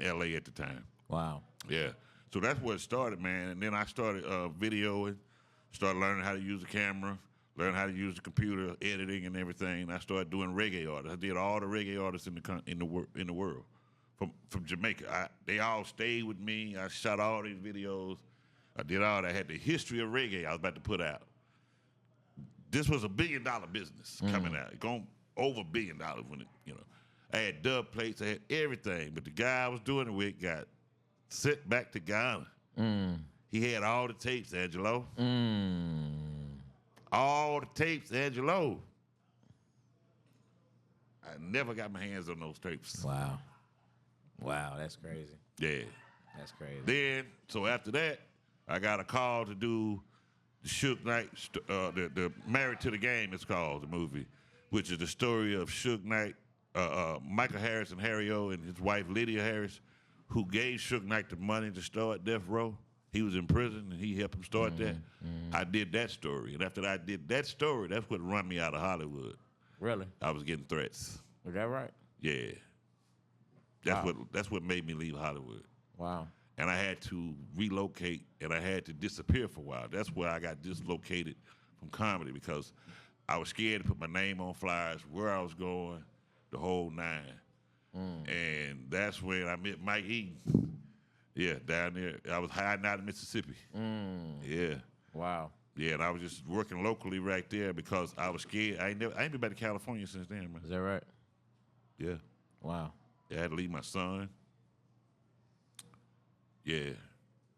L.A. at the time. Wow. Yeah. So that's where it started, man. And then I started videoing, started learning how to use the camera, learned how to use the computer, editing and everything. I started doing reggae artists. I did all the reggae artists in the world from Jamaica. They all stayed with me. I shot all these videos. I did all that. I had the history of reggae I was about to put out. This was $1 billion business coming out. Going over $1 billion when it, I had dub plates, I had everything. But the guy I was doing it with got sent back to Ghana. He had all the tapes, Angelo. All the tapes, Angelo. I never got my hands on those tapes. Wow. Wow, that's crazy. Yeah. That's crazy. Then, so after that, I got a call to do the Suge Knight, the Married to the Game, it's called, the movie, which is the story of Suge Knight, Michael Harris and Harry O, and his wife Lydia Harris, who gave Suge Knight the money to start Death Row. He was in prison, and he helped him start that. I did that story, and after I did that story, that's what run me out of Hollywood. Really? I was getting threats. Is that right? Yeah. That's what made me leave Hollywood. Wow. And I had to relocate, and I had to disappear for a while. That's where I got dislocated from comedy, because I was scared to put my name on flyers, where I was going, the whole nine. And that's when I met Mike Eaton. Yeah, down there. I was hiding out in Mississippi. Yeah. Wow. Yeah, and I was just working locally right there because I was scared. I ain't been back to California since then, man. Is that right? Yeah. Wow. Yeah, I had to leave my son. Yeah.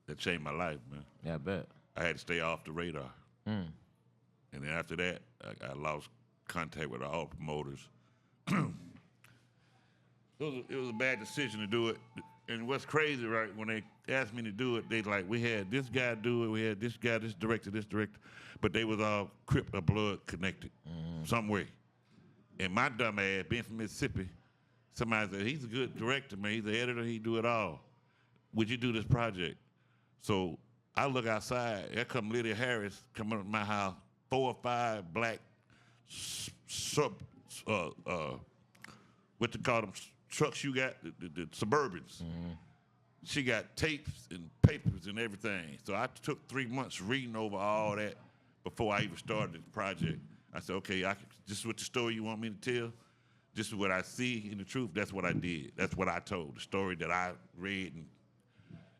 That changed my life, man. Yeah, I bet. I had to stay off the radar. And then after that, I lost contact with all promoters. It was a bad decision to do it. And what's crazy, right, when they asked me to do it, they like, we had this guy do it, we had this guy, this director, but they was all Crip or Blood connected some way. And my dumb ass, being from Mississippi, somebody said, he's a good director, man, he's the editor, he do it all. Would you do this project? So I look outside, there come Lydia Harris coming up to my house, 4 or 5 black what they call them, trucks you got, the Suburbans. She got tapes and papers and everything. So I took 3 months reading over all that before I even started the project. I said, okay, this is what the story you want me to tell. This is what I see in the truth. That's what I did. That's what I told, the story that I read.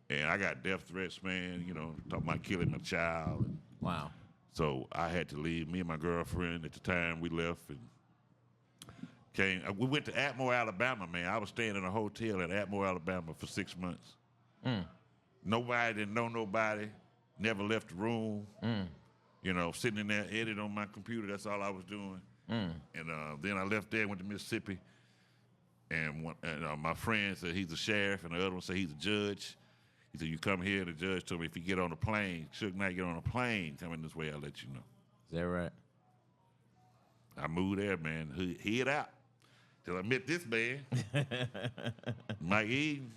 And I got death threats, man, talking about killing my child. Wow. So I had to leave. Me and my girlfriend at the time, we left and we went to Atmore, Alabama, man. I was staying in a hotel at Atmore, Alabama for 6 months. Nobody didn't know nobody, never left the room. Sitting in there, editing on my computer, that's all I was doing. And then I left there, went to Mississippi, and my friend said he's a sheriff, and the other one said he's a judge. He said, you come here, and the judge told me if you get on a plane, Suge Knight get on a plane coming this way, I'll let you know. Is that right? I moved there, man, head out. Till I met this man, Mike Eaton,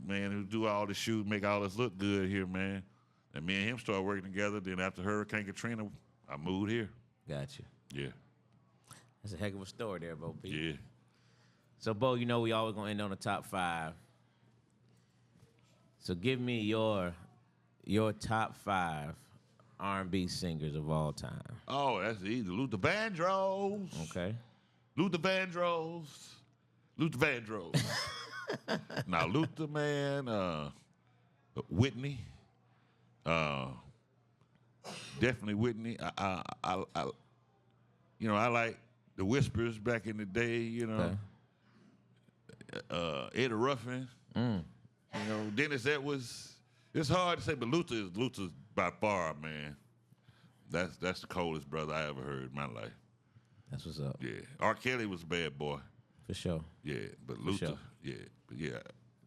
man who do all the shooting, make all this look good here, man. And me and him started working together. Then after Hurricane Katrina, I moved here. Gotcha. Yeah. That's a heck of a story there, Bo Peep. Yeah. So, Bo, we always going to end on the top 5. So give me your top 5 R&B singers of all time. Oh, that's easy. Luther Vandross. Okay. Luther Vandross. Luther Vandross. Now, Luther, man, Whitney. Definitely Whitney. I like the Whispers back in the day, Eddie Ruffin. Dennis Edwards. It's hard to say, but Luther's by far, man. That's the coldest brother I ever heard in my life. That's what's up. Yeah. R. Kelly was a bad boy. For sure. Yeah, but Luther, yeah.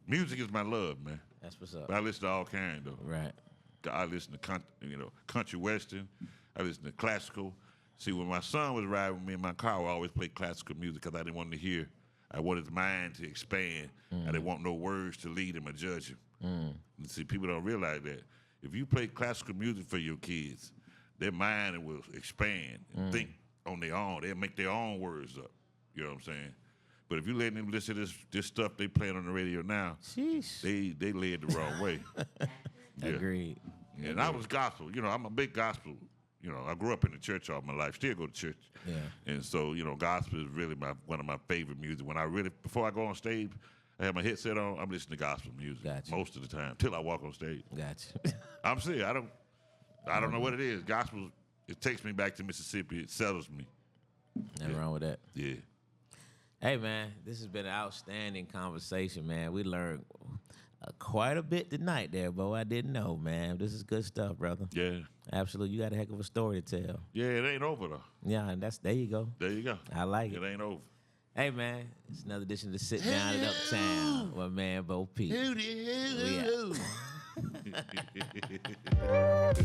Music is my love, man. That's what's up. But I listen to all kinds, though. Right. I listen to country western. I listen to classical. See, when my son was riding with me in my car, I always played classical music because I didn't want him to hear. I wanted his mind to expand. I didn't want no words to lead him or judge him. And see, people don't realize that. If you play classical music for your kids, their mind will expand and think on their own. They'll make their own words up. You know what I'm saying? But if you let them listen to this stuff they playing on the radio now, sheesh, they led the wrong way. Yeah. Agreed. And I was gospel. I'm a big gospel. I grew up in the church all my life. Still go to church. Yeah. And so, gospel is really one of my favorite music. Before I go on stage, I have my headset on. I'm listening to gospel music most of the time till I walk on stage. Gotcha. I'm serious. I don't know what it is. Gospel, it takes me back to Mississippi. It settles me. Nothing wrong with that. Yeah. Hey, man, this has been an outstanding conversation, man. We learned quite a bit tonight there, Bo. I didn't know, man. This is good stuff, brother. Yeah. Absolutely. You got a heck of a story to tell. Yeah, it ain't over, though. Yeah, and there you go. There you go. I like it. It ain't over. Hey, man, it's another edition of Sit Down at Uptown with my man Bo Peep. Hootie, hoo, hoo, hoo.